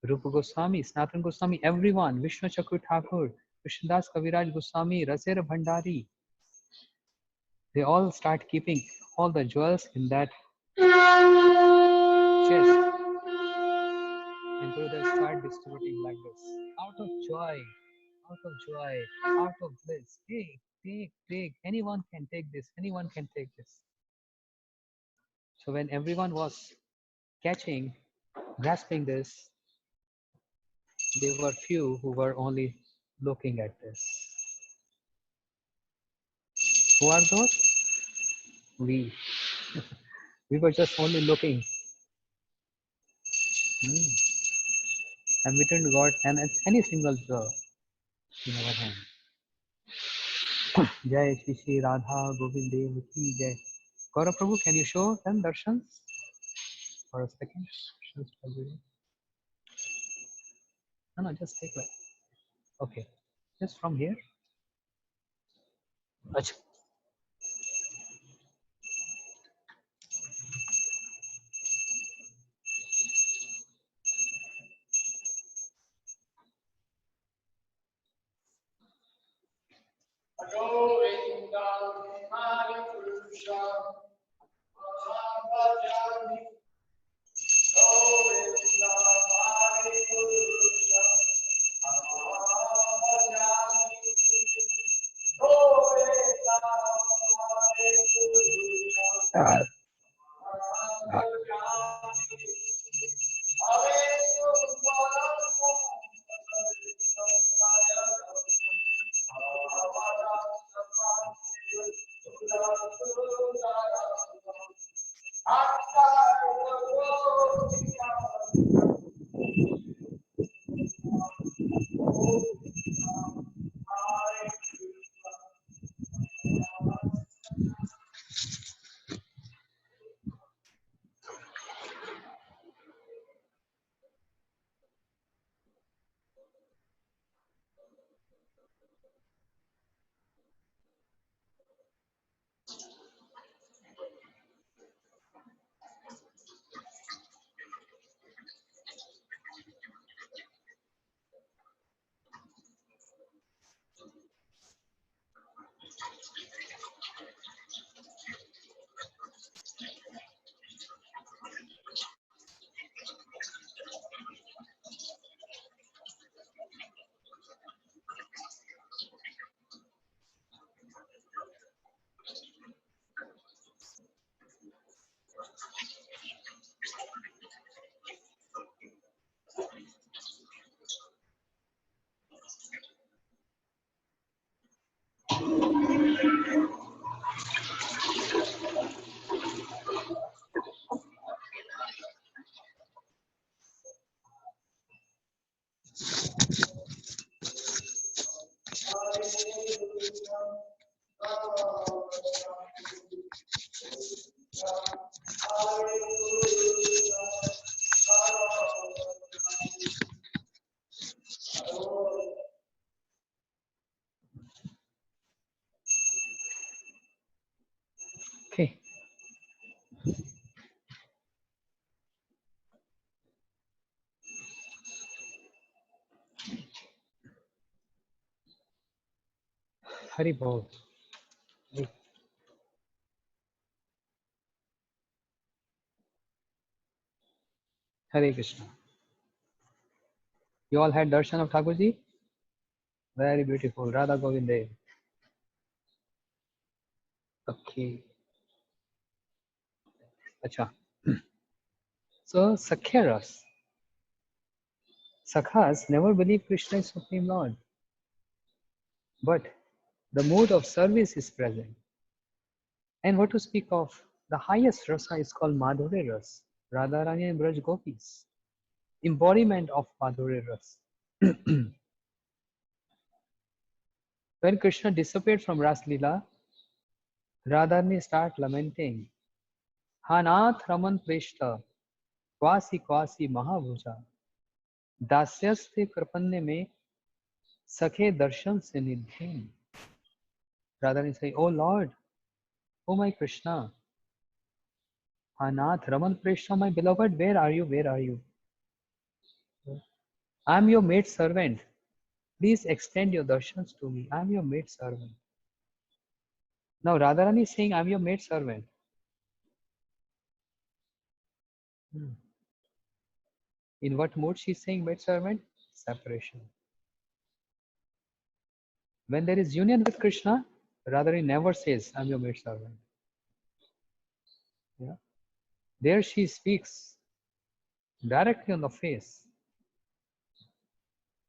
Rupa Goswami, Sanatana Goswami, everyone, Vishnu Chakra Thakur, Krishnadas Kaviraj Goswami, Rasera Bhandari, they all start keeping all the jewels in that chest. And Gurudev start distributing like this. Out of joy, out of bliss. Take. Anyone can take this. Anyone can take this. So when everyone was grasping this, there were few who were only looking at this. Who are those? We. We were just only looking. And we didn't got any single jewel in our hand. Jai Shri Shri Radha Govind Dev Ki Jai. Gaurav Prabhu, can you show them darshans for a second? No, just take like. Okay, just from here. Achha. Hari Bol. Hare Krishna. You all had darshan of Thakurji? Very beautiful. Radha Govinde. Okay. Acha. So Sakyaras. Sakhas never believe Krishna is Supreme Lord. But the mood of service is present. And what to speak of, the highest rasa is called Madhurya Ras. Radharani and Braj Gopis. Embodiment of Madhurya Ras. When Krishna disappeared from Ras Leela, Radharani started lamenting. Hanath Raman Preshta, Kwasi Kwasi Mahabhuja, Dasyaste Krapanya me Sakhe Darshan se Nidhin. Radharani say, Oh Lord, oh my Krishna, Hanath Raman Preshta, my beloved, where are you? Where are you? I am your maid servant. Please extend your darshans to me. I am your maid servant. Now Radharani is saying, I am your maid servant. In what mood she is saying maid servant? Separation. When there is union with Krishna, Radharani never says, I am your maid servant. Yeah. There she speaks directly on the face.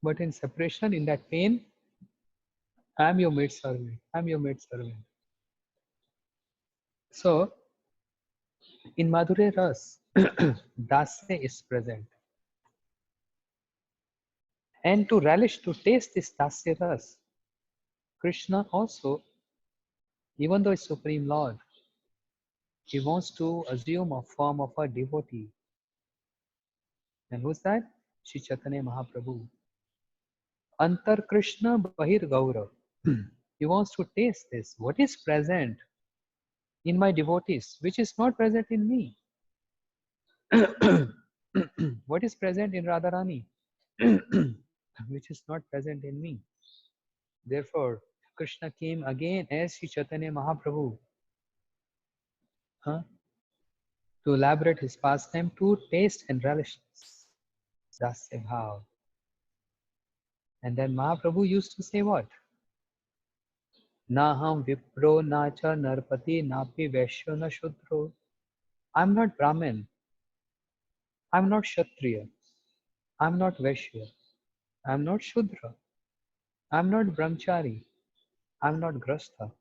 But in separation, in that pain, I am your maid servant. I am your maid servant. So, in Madhurya Ras, Dasya is present. And to relish, to taste this Dasya Ras, Krishna also, even though is Supreme Lord, he wants to assume a form of a devotee. And who's that? Shri Chaitanya Mahaprabhu. Antar Krishna Bahir Gaura. He wants to taste this. What is present in my devotees, which is not present in me? What is present in Radharani, which is not present in me? Therefore, Krishna came again as Sri Chaitanya Mahaprabhu to elaborate his pastime, to taste and relish Dasya Bhav. And then Mahaprabhu used to say what? Naham Vipro Nacha Narpati Napi Vaishyo Na Shudro. I'm not Brahmin. I'm not Kshatriya. I'm not Vaishya. I'm not Shudra. I'm not Brahmachari. I'm not Grastha.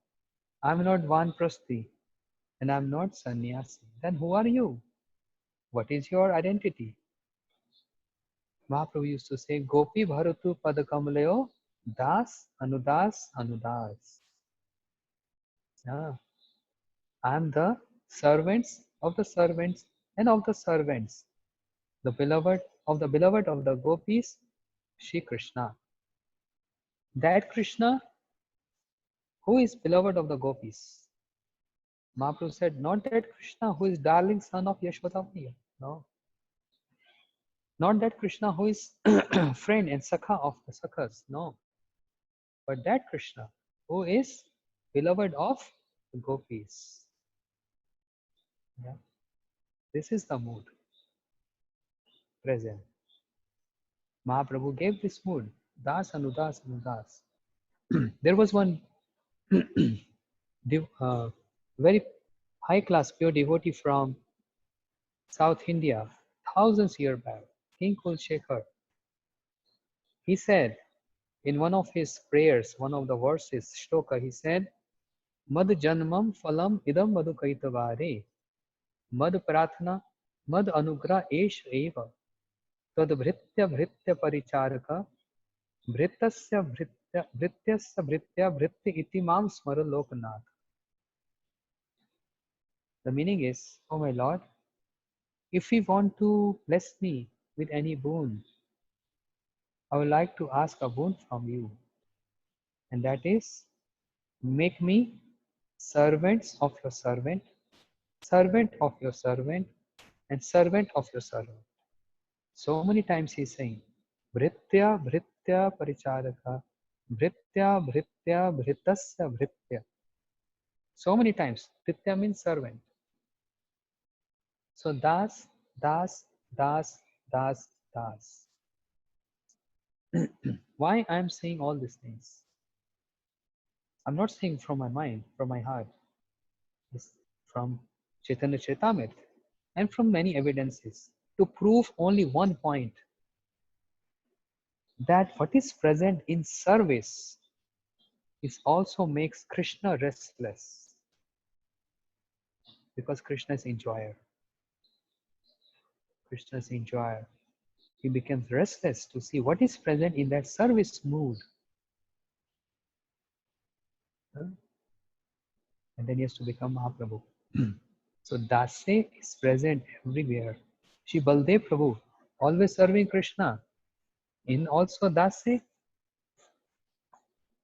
I'm not Vanprasthi. And I'm not Sannyasi. Then who are you? What is your identity? Mahaprabhu used to say, Gopi Bharatu Padakamalayo Das Anudas Anudas. Yeah. I am the servants of the servants and of the servants. The beloved of the gopis, Shri Krishna. That Krishna who is beloved of the gopis. Mahaprabhu said, not that Krishna who is darling son of Yashoda Maya. No. Not that Krishna who is friend and sakha of the sakhas. No. But that Krishna who is beloved of the gopis. Yeah. This is the mood present. Mahaprabhu gave this mood. Das Anudas Anudas. There was one very high class pure devotee from South India, thousands years back, King Kulshekhar. He said in one of his prayers, one of the verses, shloka, he said, Mad janmam phalam idam madhukaitavare, mad prathna, mad anugra esh eva, tad bhritya paricharaka, bhrityasya bhritya iti mam smara lokanath. The meaning is, oh my Lord, if you want to bless me with any boon, I would like to ask a boon from you. And that is, make me servants of your servant, servant of your servant, and servant of your servant. So many times he is saying, Bhritya Paricharaka, Bhritya, Bhritya, Bhritasya, Bhritya. So many times. Bhritya means servant. So das, das, das, das, das. Why I am saying all these things? I'm not saying from my mind, from my heart. It's from Chaitanya Charitamrita and from many evidences to prove only one point, that what is present in service is also makes Krishna restless, because Krishna is enjoyer. Krishna is enjoyer. He becomes restless to see what is present in that service mood. And then he has to become Mahaprabhu. So Dase is present everywhere. Shri Baldev Prabhu, always serving Krishna. In also Dase,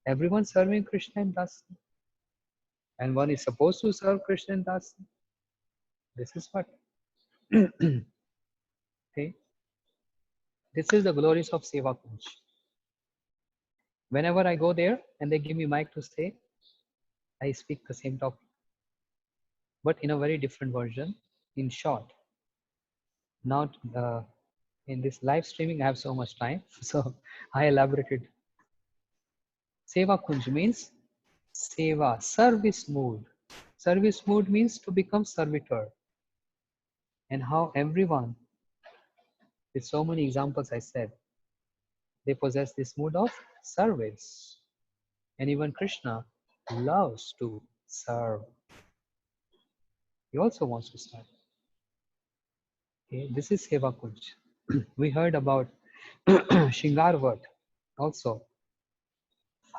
everyone serving Krishna in Dase. And one is supposed to serve Krishna in Dase. This is what. Okay. This is the glories of Seva Kunj. Whenever I go there and they give me mic to say, I speak the same topic, but in a very different version, in short. Not in this live streaming, I have so much time, so I elaborated. Seva Kunj means Seva, service mood. Service mood means to become servitor. And how everyone, with so many examples I said, they possess this mood of service. And even Krishna loves to serve. He also wants to serve. Okay, this is Seva Kunj. We heard about Shingarvat also.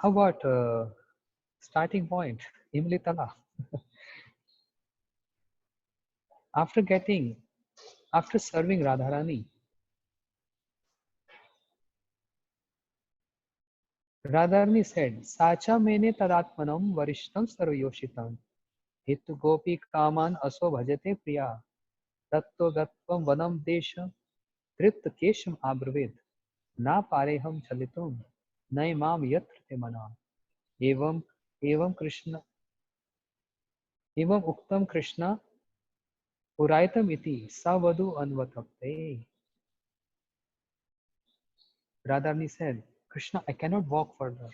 How about starting point, Imlitala? After serving Radharani, Radharani said, Sacha mene tadatmanam varishtam sarvayoshitam. Hitu gopi kaman aso bhajate priya. Tatto gatvam vanam desham tripta kesham abravid. Na pareham chalitum. Nai mam yatra te mana. Evam evam Krishna evam uktam Krishna Puraitam iti savadu anvatapte. Radharani said, Krishna, I cannot walk further.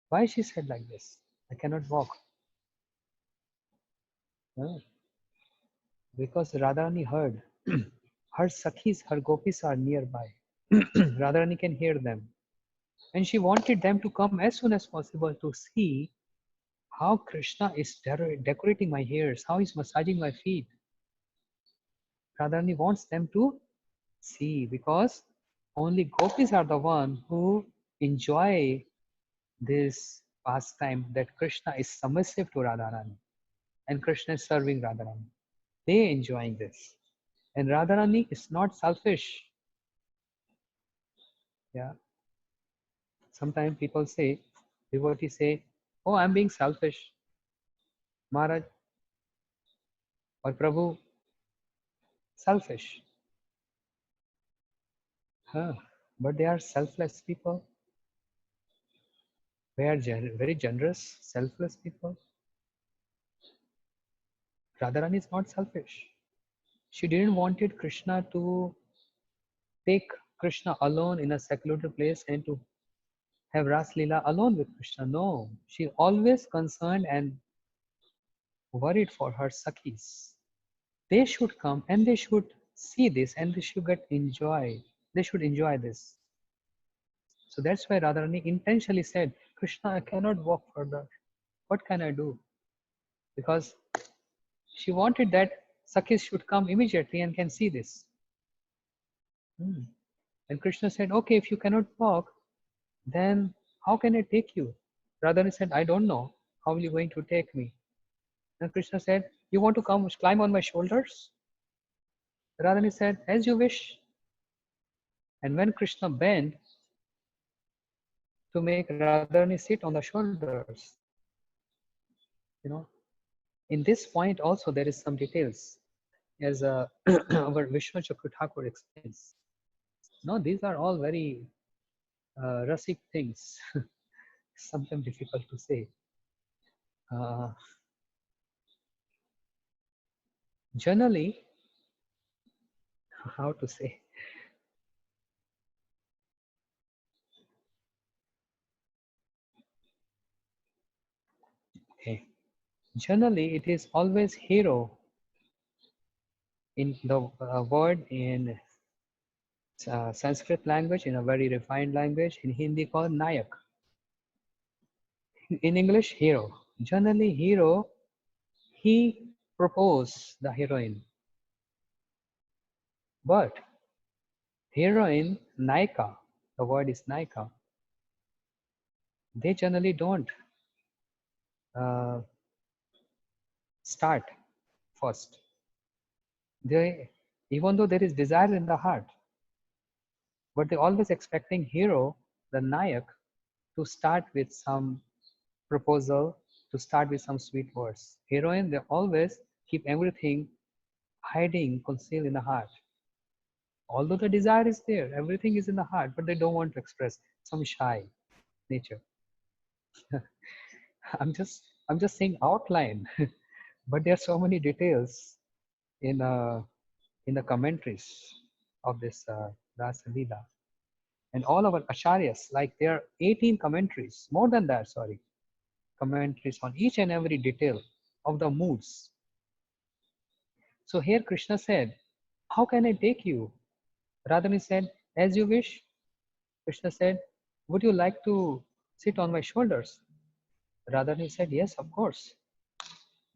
Why she said like this? I cannot walk. Because Radharani heard. Her Sakhis, her gopis are nearby. Radharani can hear them. And she wanted them to come as soon as possible to see how Krishna is decorating my hairs, how he's massaging my feet. Radharani wants them to see, because only gopis are the one who enjoy this pastime, that Krishna is submissive to Radharani and Krishna is serving Radharani. They enjoying this. And Radharani is not selfish. Yeah. Sometimes people say, devotees say, oh, I'm being selfish. Maharaj or Prabhu, selfish. Huh. But they are selfless people. They are very generous, selfless people. Radharani is not selfish. She didn't wanted Krishna to take Krishna alone in a secluded place and to have Ras Leela alone with Krishna. No, she always concerned and worried for her Sakhis. They should come and they should see this and they should enjoy. They should enjoy this. So that's why Radharani intentionally said, Krishna, I cannot walk further. What can I do? Because she wanted that Sakhis should come immediately and can see this. And Krishna said, okay, if you cannot walk, then how can I take you? Radharani said, I don't know. How are you going to take me? And Krishna said, you want to come climb on my shoulders? Radharani said, as you wish. And when Krishna bent to make Radharani sit on the shoulders, in this point also there is some details, as our Vishnu Chakra Thakur explains. No, these are all very Rasic things. Sometimes difficult to say. Generally, how to say? Okay. Generally, it is always hero in the word in Sanskrit language, in a very refined language, in Hindi called Nayak. In English, hero. Generally, hero, he proposed the heroine. But heroine, Naika, the word is Naika, they generally don't uh, start first. They, even though there is desire in the heart, but they're always expecting hero, the Nayak, to start with some proposal, to start with some sweet words. Heroine, they always keep everything hiding, concealed in the heart. Although the desire is there, everything is in the heart, but they don't want to express, some shy nature. I'm just saying outline, but there are so many details in the commentaries of this Rasa Leela. And all our acharyas, like there are 18 commentaries, more than that, sorry, commentaries on each and every detail of the moods. So here Krishna said, how can I take you? Radharani said, as you wish. Krishna said, would you like to sit on my shoulders? Radharani said, yes, of course.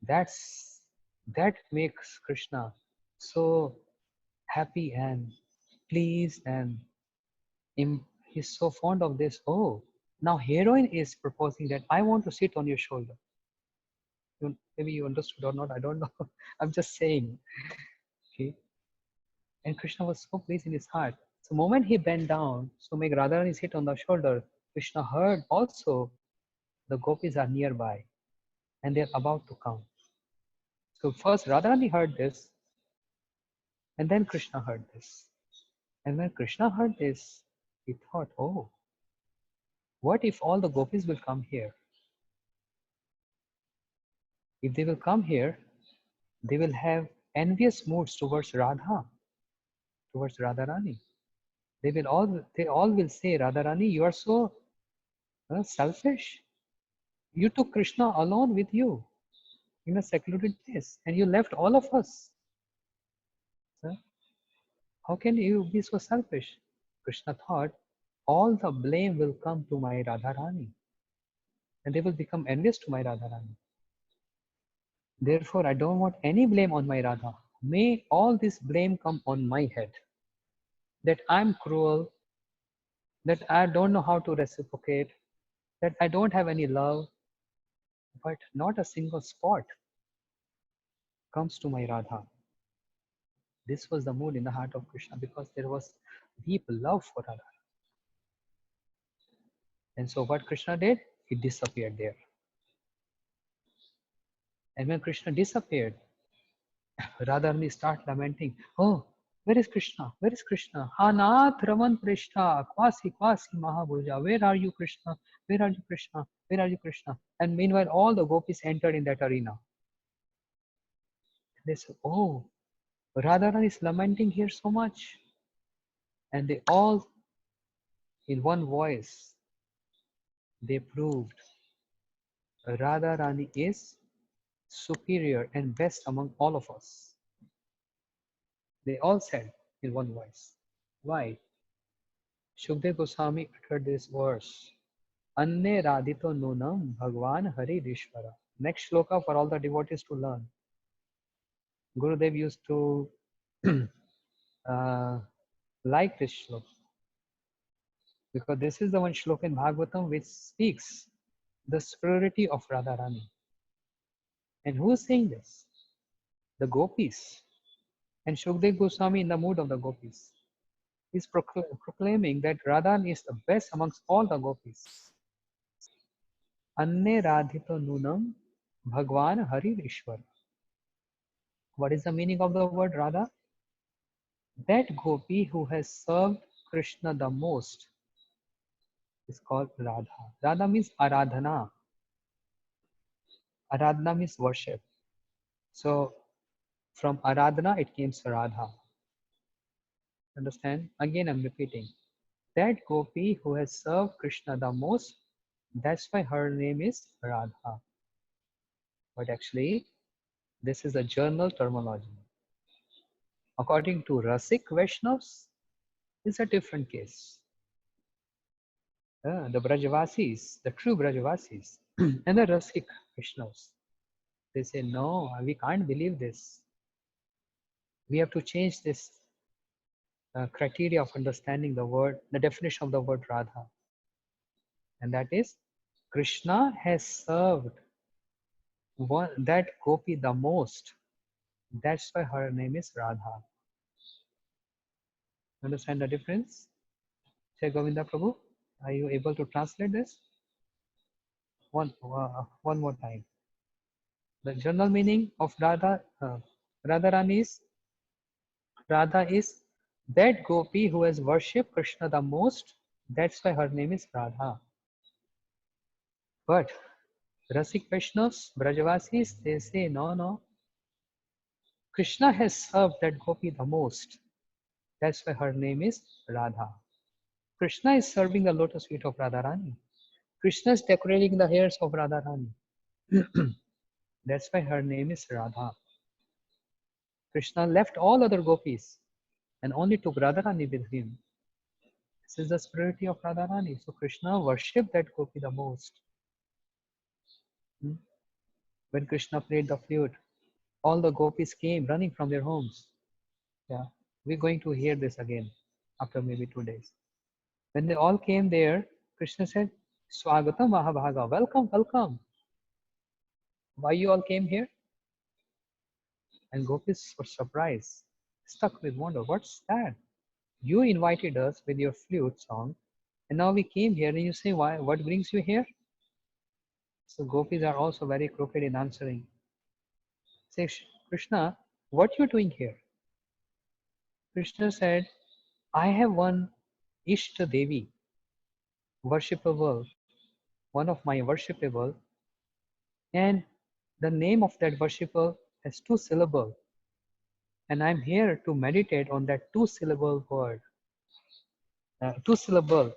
That makes Krishna so happy and pleased, and he's so fond of this. Oh, now heroine is proposing that I want to sit on your shoulder. Maybe you understood or not, I don't know. I'm just saying. Okay. And Krishna was so pleased in his heart. So the moment he bent down to make Radharani sit on the shoulder, Krishna heard also the gopis are nearby and they're about to come. So first Radharani heard this, and then Krishna heard this. And when Krishna heard this, he thought, oh, what if all the gopis will come here? If they will come here, they will have envious moods towards Radha, towards Radharani. They all will say, Radharani, you are so selfish. You took Krishna alone with you in a secluded place, and you left all of us. How can you be so selfish? Krishna thought, all the blame will come to my Radharani, and they will become envious to my Radharani. Therefore, I don't want any blame on my Radha. May all this blame come on my head. That I'm cruel, that I don't know how to reciprocate, that I don't have any love, but not a single spot comes to my Radha. This was the mood in the heart of Krishna, because there was deep love for Radha. And so what Krishna did, he disappeared there. And when Krishna disappeared, Radharani started lamenting, oh, where is Krishna? Where is Krishna? Hanath Raman Prishta, Kwasi Kwasi Mahabhuja. Where are you, Krishna? Where are you, Krishna? Where are you, Krishna? And meanwhile, all the gopis entered in that arena. They said, oh, Radharani is lamenting here so much. And they all, in one voice, they proved Radharani is superior and best among all of us. They all said in one voice. Why? Shukdev Goswami uttered this verse. Anne radhito nunam Bhagwan Hari Rishvara. Next shloka for all the devotees to learn. Gurudev used to like this shloka, because this is the one shloka in Bhagavatam which speaks the superiority of Radharani. And who is saying this? The gopis. And Shukdev Goswami in the mood of the gopis is proclaiming that Radharani is the best amongst all the gopis. Anne radhito nunam Bhagwan Hari Ishwar. What is the meaning of the word Radha? That gopi who has served Krishna the most, is called Radha. Radha means Aradhana. Aradhana means worship. So from Aradhana it came to Radha. Understand? Again I'm repeating. That gopi who has served Krishna the most, that's why her name is Radha. But actually, this is a journal terminology. According to Rasik Vaishnavas, it's a different case. The Brajavasis, the true Brajavasis, and the Rasik Vaishnavas, they say, no, we can't believe this. We have to change this criteria of understanding the word, the definition of the word Radha. And that is, Krishna has served that gopi the most. That's why her name is Radha. Understand the difference? Say Govinda Prabhu, are you able to translate this? One more time. The general meaning of Radharani is, Radha is that gopi who has worshipped Krishna the most. That's why her name is Radha. But Rasik Vaishnavas, Brajavasis, they say, no. Krishna has served that gopi the most. That's why her name is Radha. Krishna is serving the lotus feet of Radharani. Krishna is decorating the hairs of Radharani. That's why her name is Radha. Krishna left all other gopis and only took Radharani with him. This is the spirituality of Radharani. So Krishna worshipped that gopi the most. When Krishna played the flute, all the gopis came running from their homes. Yeah, we're going to hear this again after maybe 2 days. When they all came there, Krishna said, Swagatam Mahabhaga, welcome, welcome. Why you all came here? And gopis were surprised, stuck with wonder. What's that? You invited us with your flute song, and now we came here and you say, why? What brings you here? So gopis are also very crooked in answering. Say, Krishna, what you doing here? Krishna said, I have one Ishta Devi, worshipable, one of my worshipable, and the name of that worshipable has 2 syllables. And I'm here to meditate on that 2-syllable word, 2-syllable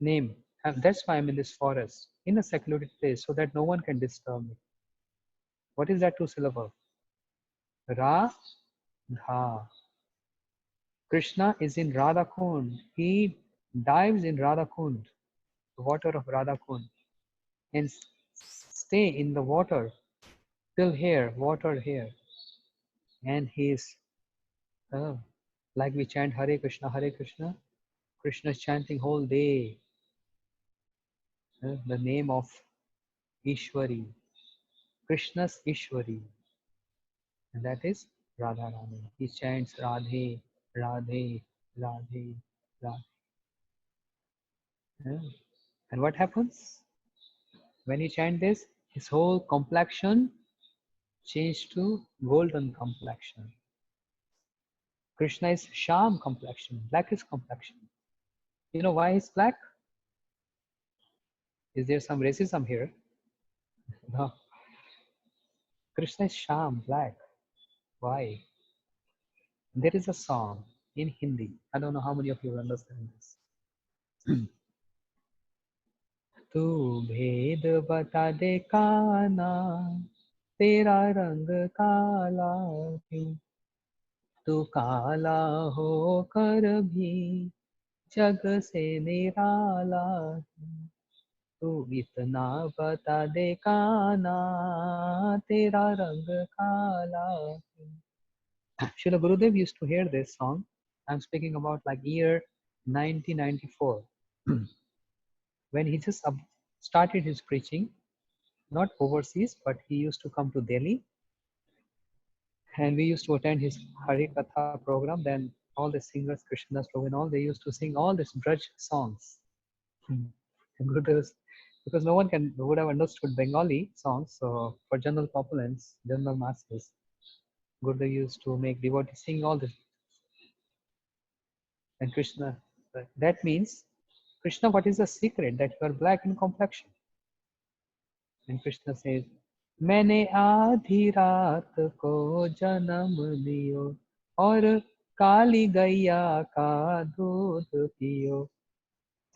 name. And that's why I'm in this forest, in a secluded place, so that no one can disturb me. What is that 2-syllable? Ra, Dha. Krishna is in Radha Kund. He dives in Radha Kund, the water of Radha Kund, and stay in the water till here, water here. And he is, like we chant Hare Krishna, Krishna is chanting whole day the name of Ishwari, Krishna's Ishwari, and that is Radharani. He chants Radhe, Radhe, Radhe, Radhe. And what happens? When he chants this, his whole complexion changed to golden complexion. Krishna is Sham complexion, blackish complexion. You know why he's black? Is there some racism here? No. Krishna is Sham, black. Why? There is a song in Hindi. I don't know how many of you understand this. तू भेद बता दे काना तेरा रंग काला क्यों तू काला हो कर भी जग से निराला तू इतना बता दे काना तेरा रंग काला क्यों. Srila Gurudev used to hear this song. I'm speaking about like year 1994. When he just started his preaching, not overseas, but he used to come to Delhi. And we used to attend his Hari Katha program. Then all the singers, Krishnadas Prabhu and all, they used to sing all these Braj songs. And Gurudev's, because no one would have understood Bengali songs. So for general populace, general masses, Gurudev used to make devotees sing all this. And Krishna, that means Krishna, what is the secret that you are black in complexion? And Krishna says, मैंने आधी रात को जन्म लियो और काली गैया का दूध पियो.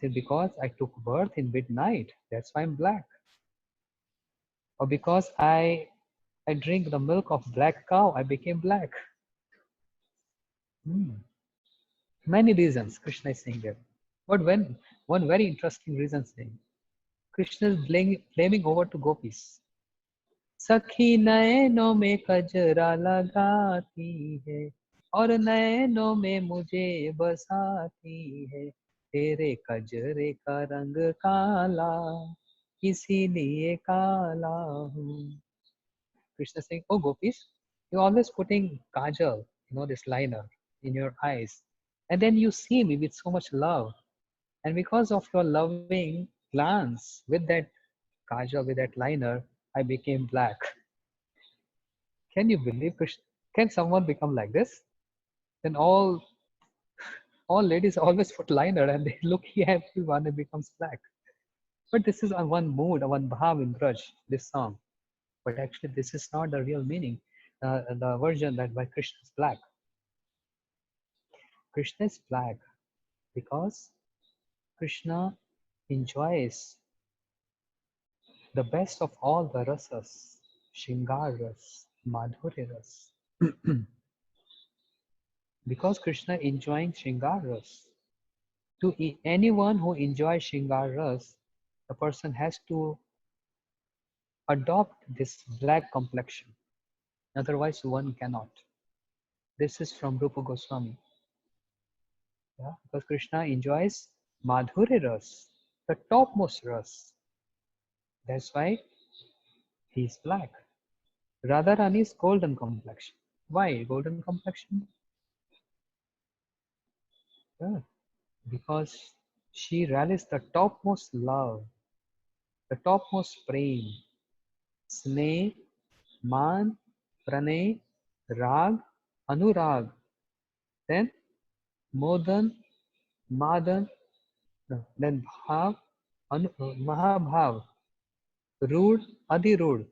Say, because I took birth in midnight, that's why I'm black. Or because I drink the milk of black cow, I became black. Many reasons Krishna is saying there. But one very interesting reason saying, Krishna is blaming over to gopis. सखी नैनों में कजरा लगाती है और नैनों में मुझे बसाती है तेरे कजरे का रंग काला इसीलिए काला हूँ. Krishna saying, oh gopis, you're always putting kajal, this liner in your eyes, and then you see me with so much love, and because of your loving glance with that kajal, with that liner, I became black. Can you believe, Krishna? Can someone become like this? Then all ladies always put liner and they look everyone and becomes black. But this is one mood, one bhav in Braj, this song. But actually, this is not the real meaning. The version that by Krishna is black. Krishna is black because Krishna enjoys the best of all the rasas, Shingar ras, Madhurya ras. Because Krishna enjoying Shingar ras. To anyone who enjoys Shingar ras, the person has to adopt this black complexion. Otherwise, one cannot. This is from Rupa Goswami. Yeah? Because Krishna enjoys Madhurya ras, the topmost ras. That's why he is black. Radharani's golden complexion. Why golden complexion? Yeah. Because she rallies the topmost love, the topmost prem, sneh, man, pranay, rag, anurag, then modan, madan, no, then bhav, mahabhav, rud, adirud,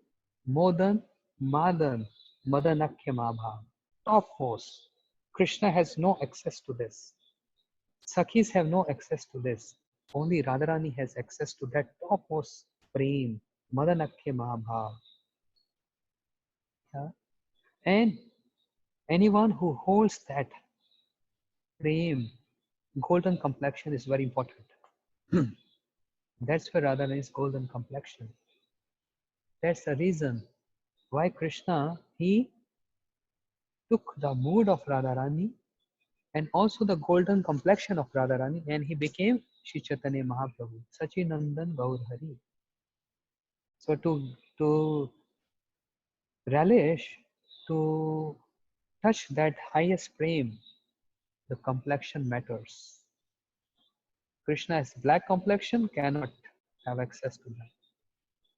modan, madan, madanakya mahabhav. Topmost. Krishna has no access to this. Sakhis have no access to this. Only Radharani has access to that topmost prem, madanakya mahabhav. Yeah? And anyone who holds that prem, golden complexion is very important. That's why Radharani is golden complexion. That's the reason why Krishna, he took the mood of Radharani and also the golden complexion of Radharani and he became Shri Chaitanya Mahaprabhu, Sachinandan Gaur Hari. So to relish, to touch that highest prem, the complexion matters. Krishna has black complexion, cannot have access to that.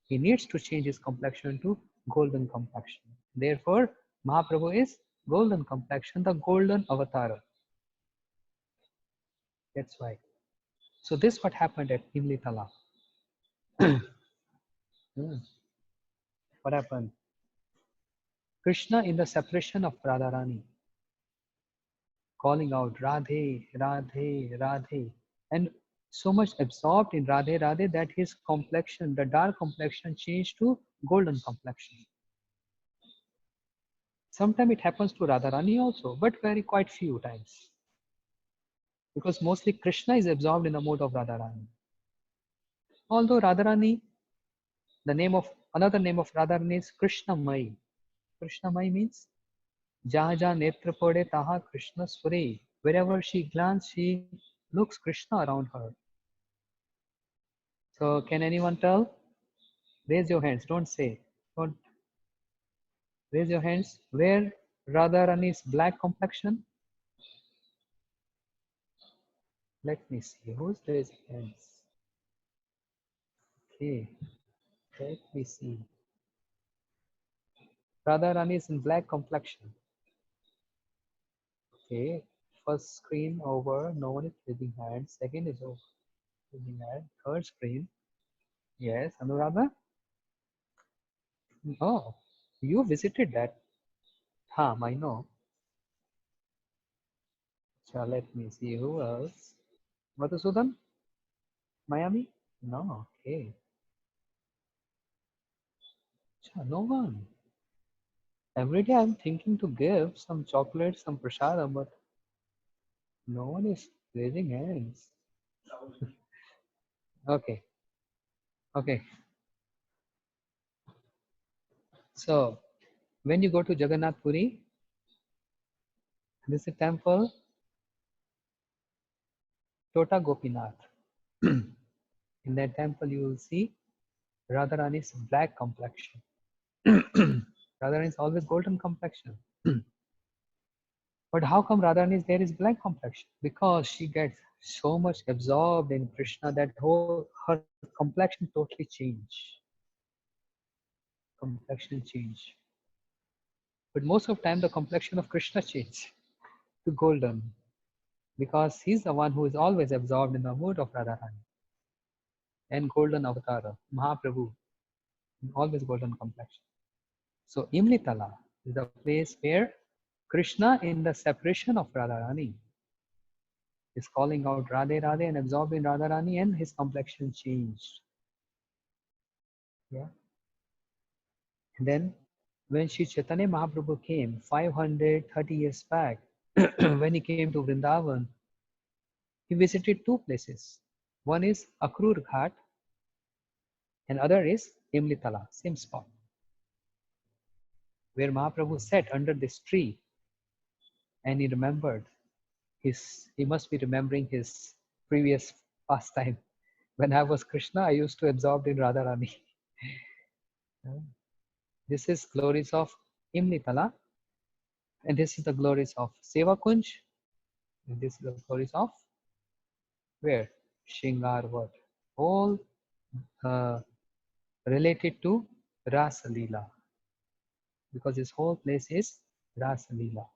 He needs to change his complexion to golden complexion. Therefore, Mahaprabhu is golden complexion, the golden avatar. That's why. So this what happened at Nimlitala. What happened? Krishna in the separation of Radharani, calling out Radhe, Radhe, Radhe, and so much absorbed in Radhe, Radhe that his complexion, the dark complexion, changed to golden complexion. Sometimes it happens to Radharani also, but very quite few times. Because mostly Krishna is absorbed in the mode of Radharani. Although Radharani, another name of Radharani is Krishna Mai. Krishna Mai means Jaha jaha netra pade taha Krishna sware. Wherever she glances, she looks Krishna around her. So can anyone tell? Raise your hands. Don't say. Don't raise your hands. Where Radharani's black complexion? Let me see. Who's raising hands? Okay. Let me see. Radharani is in black complexion. Okay. First screen over. No one is raising hands. Second is over. Looking at third screen. Yes, Anuradha. Oh, you visited that. I know. So let me see who else. Madhusudan? Miami? No, okay. No one. Every day I'm thinking to give some chocolates, some prasadam, but no one is raising hands. Okay, okay. So when you go to Jagannath Puri, this is a temple, Tota Gopinath. In that temple, you will see Radharani's black complexion. Radharani is always golden complexion. But how come Radharani's hair is black complexion? Because she gets so much absorbed in Krishna that her complexion totally change. Complexion change. But most of the time, the complexion of Krishna change to golden, because he's the one who is always absorbed in the mood of Radharani and golden avatara, Mahaprabhu, always golden complexion. So Imlitala is the place where Krishna, in the separation of Radharani, is calling out Radhe Radhe and absorbed in Radharani, and his complexion changed. Yeah. And then when Sri Chaitanya Mahaprabhu came 530 years back, when he came to Vrindavan, he visited two places. One is Akrur Ghat and other is Imlitala, same spot, where Mahaprabhu sat under this tree and he remembered he must be remembering his previous pastime. When I was Krishna, I used to absorb in Radharani. This is glories of Imlitala, and this is the glories of Seva Kunj, and this is the glories of where? Shingarvat. All uh, related to Rasa Leela, because this whole place is Rasa Leela.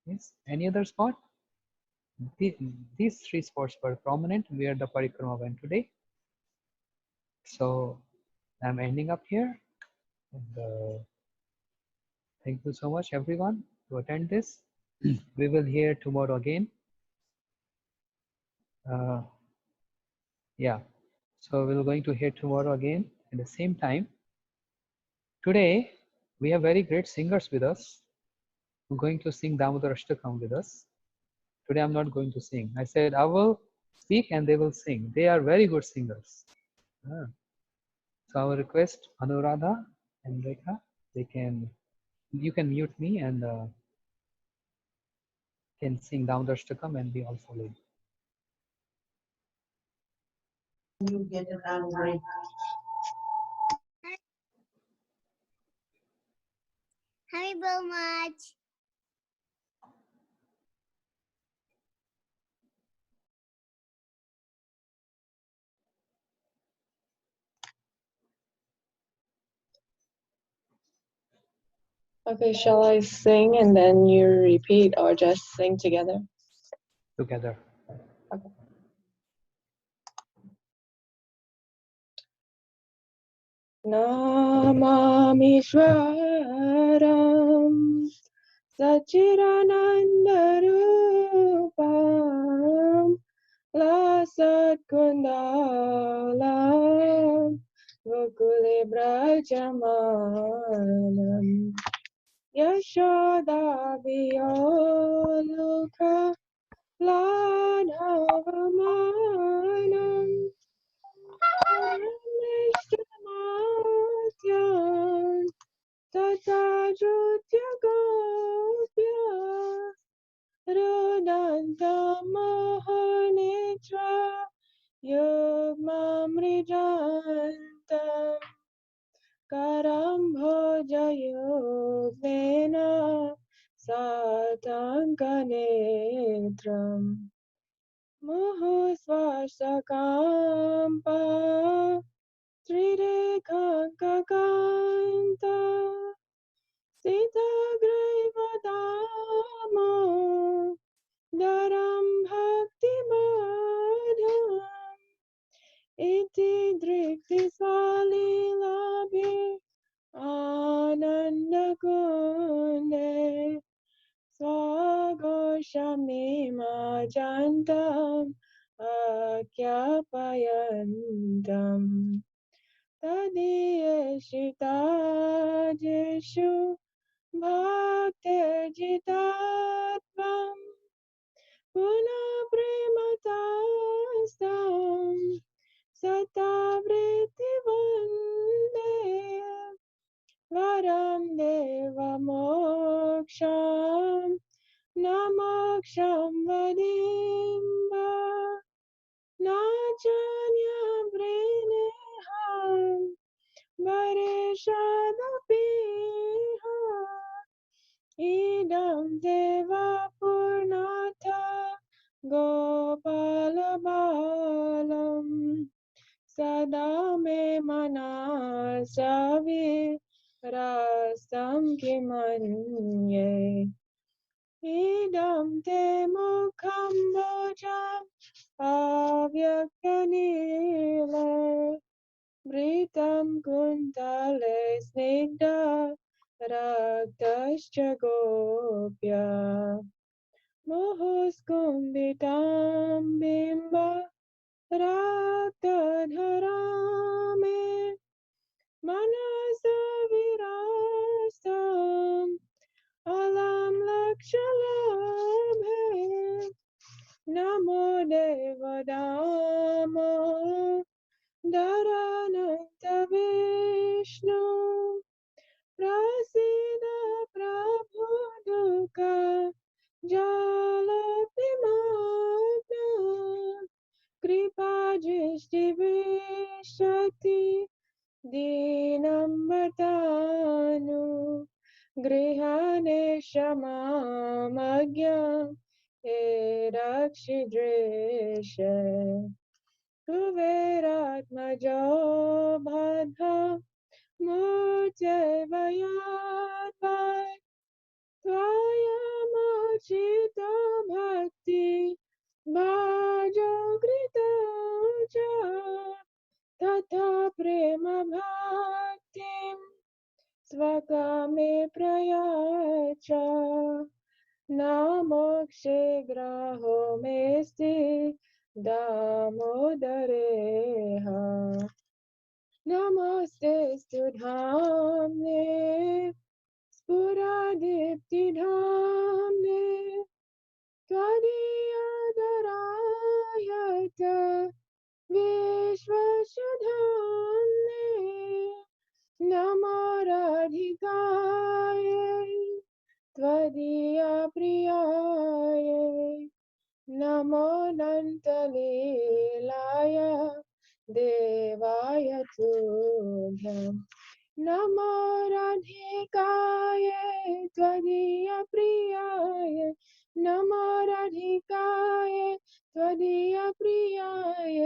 Yes. Any other spot? These three spots were prominent where the parikrama went today. So I'm ending up here. And, thank you so much, everyone, to attend this. We will hear tomorrow again. Yeah. So we're going to hear tomorrow again at the same time. Today, we have very great singers with us. I'm going to sing Damodar Ashtakam with us. Today, I'm not going to sing. I said I will speak and they will sing. They are very good singers. Ah. So I will request Anuradha and Rekha. You can mute me and can sing Damodar Ashtakam and we all follow you. You get it angry. Hi, Belmaj. Okay, shall I sing and then you repeat or just sing together? Together. Okay. Namamishwaram Sachiranandarupam Lasatkundalam Gokule Brajamanam Yashoda Viyoluka Ladavamanam Nishtamatyan Tata Jyotya Gopya Rodanta Mahanitra Yogmamrijantam Karambhojayogvena Satankanetram Muhusvasakampa Trirekhankakanta Sitagraivadamo Daram Bhakti क्षमेमाजान्तं अज्ञापयन्तं तदीयशिताजिषु भक्तिर्जितात्वं पुनः प्रेमतास्तं सतावृत्तिवन्दे वरं देवमोक्षं न मोक्षं वदिम्ब न चान्यं प्रेणेहं वरेषदपीह इदं देवपूर्णाथ गोपालबालम् सदा मे मनसविरसं किमन्ये इदं ते मुखं भोजम् अव्यक्तनील मृतं कुन्तले स्निग्ध रक्तश्च गोप्य मुहुस्कुम्भितं बिम्ब रक्तधरा मे मनसो विरास्तम् अलं लक्ष्यलाभे नमो देवदामो दरानन्त विष्णु प्रसीद प्रभु दुःख जालतिमग्न कृपादृष्टिविशति दीनं वदानु गृहाणे क्षमामज्ञं हे रक्षिदृश कुबेरात्मजो बद्ध मूर्त्यवयात् त्वयमर्चितो भक्ति भाजो कृतो च तथा प्रेम भक्तिं स्वकामे प्रयाच न मोक्षे ग्रहो मेस्ति दामोदरेह नमस्ते धाम्ने स्फुरदीप्तिधाम्ने त्वदीयदरायत विश्वसुधाम्ने नमो राधिकाय त्वदीयप्रियाय नमो नन्तलीलाय देवाय तुभ्यं नमो राधिकाय त्वदीयप्रियाय नमो राधिकाय त्वदीयप्रियाय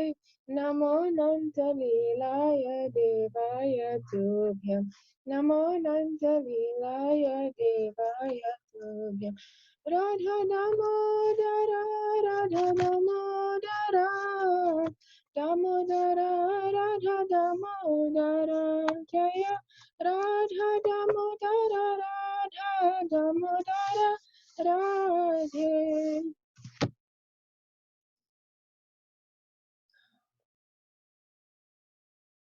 नमो नन्तलीलाय देवाय तुभ्यं नमो नन्तलीलाय देवाय तुभ्यं राधा दामोदर राधा दामोदर दामोदर राधा दामोदर जय Radha Damodar Radha Damodar Radhe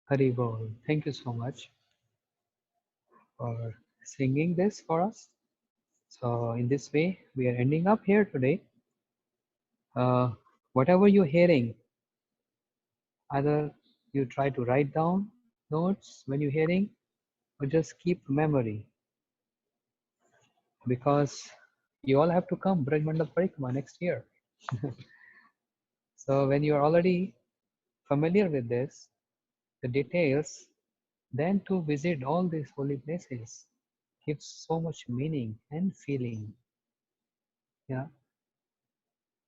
Hari Bol. Thank you so much for singing this for us. So in this way, we are ending up here today. Whatever you're hearing, either you try to write down notes when you're hearing, or just keep memory, because you all have to come Braj Mandal Parikrama next year. So when you're already familiar with this, the details, then to visit all these holy places gives so much meaning and feeling. Yeah.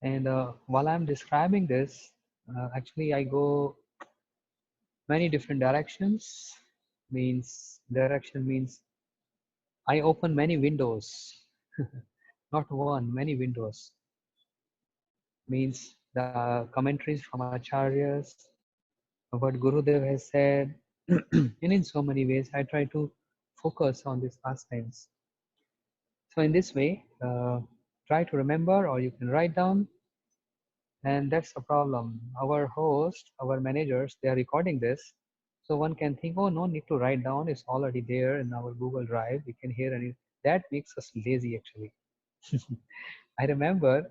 And while I'm describing this, actually I go many different directions. Direction means I open many windows, not one, many windows. Means the commentaries from acharyas, what Gurudev has said, and in so many ways I try to focus on these pastimes. So in this way, try to remember, or you can write down. And that's the problem. Our host, our managers, they are recording this. So one can think, oh, no need to write down. It's already there in our Google Drive. We can hear any. That makes us lazy, actually. I remember,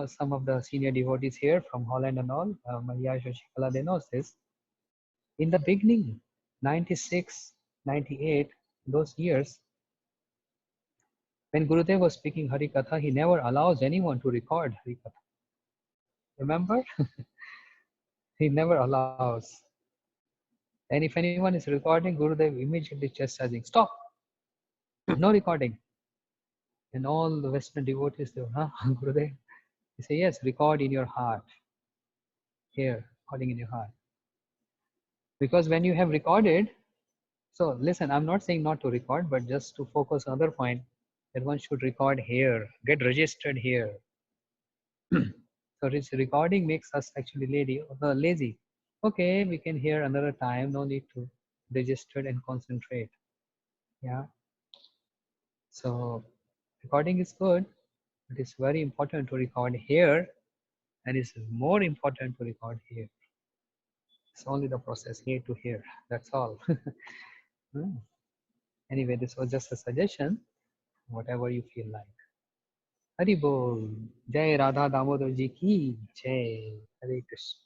some of the senior devotees here from Holland and all, Maria Shashikala, they know this. In the beginning, 96, 98, those years, when Gurudev was speaking Harikatha, he never allows anyone to record Harikatha. Remember? He never allows. And if anyone is recording, Gurudev immediately chastising, stop, no recording. And all the Western devotees, they huh, Gurudev? He say, yes, record in your heart. Here, recording in your heart. Because when you have recorded, so listen, I'm not saying not to record, but just to focus on another point, that one should record here, get registered here. So this recording makes us actually lazy. Okay, we can hear another time, no need to register and concentrate. Yeah. So recording is good, but it's very important to record here, and it's more important to record here. It's only the process here to here. That's all. Anyway, this was just a suggestion, whatever you feel like. Hari Bol. Jai Radha Damodar Ji ki Jai. Hare Krishna.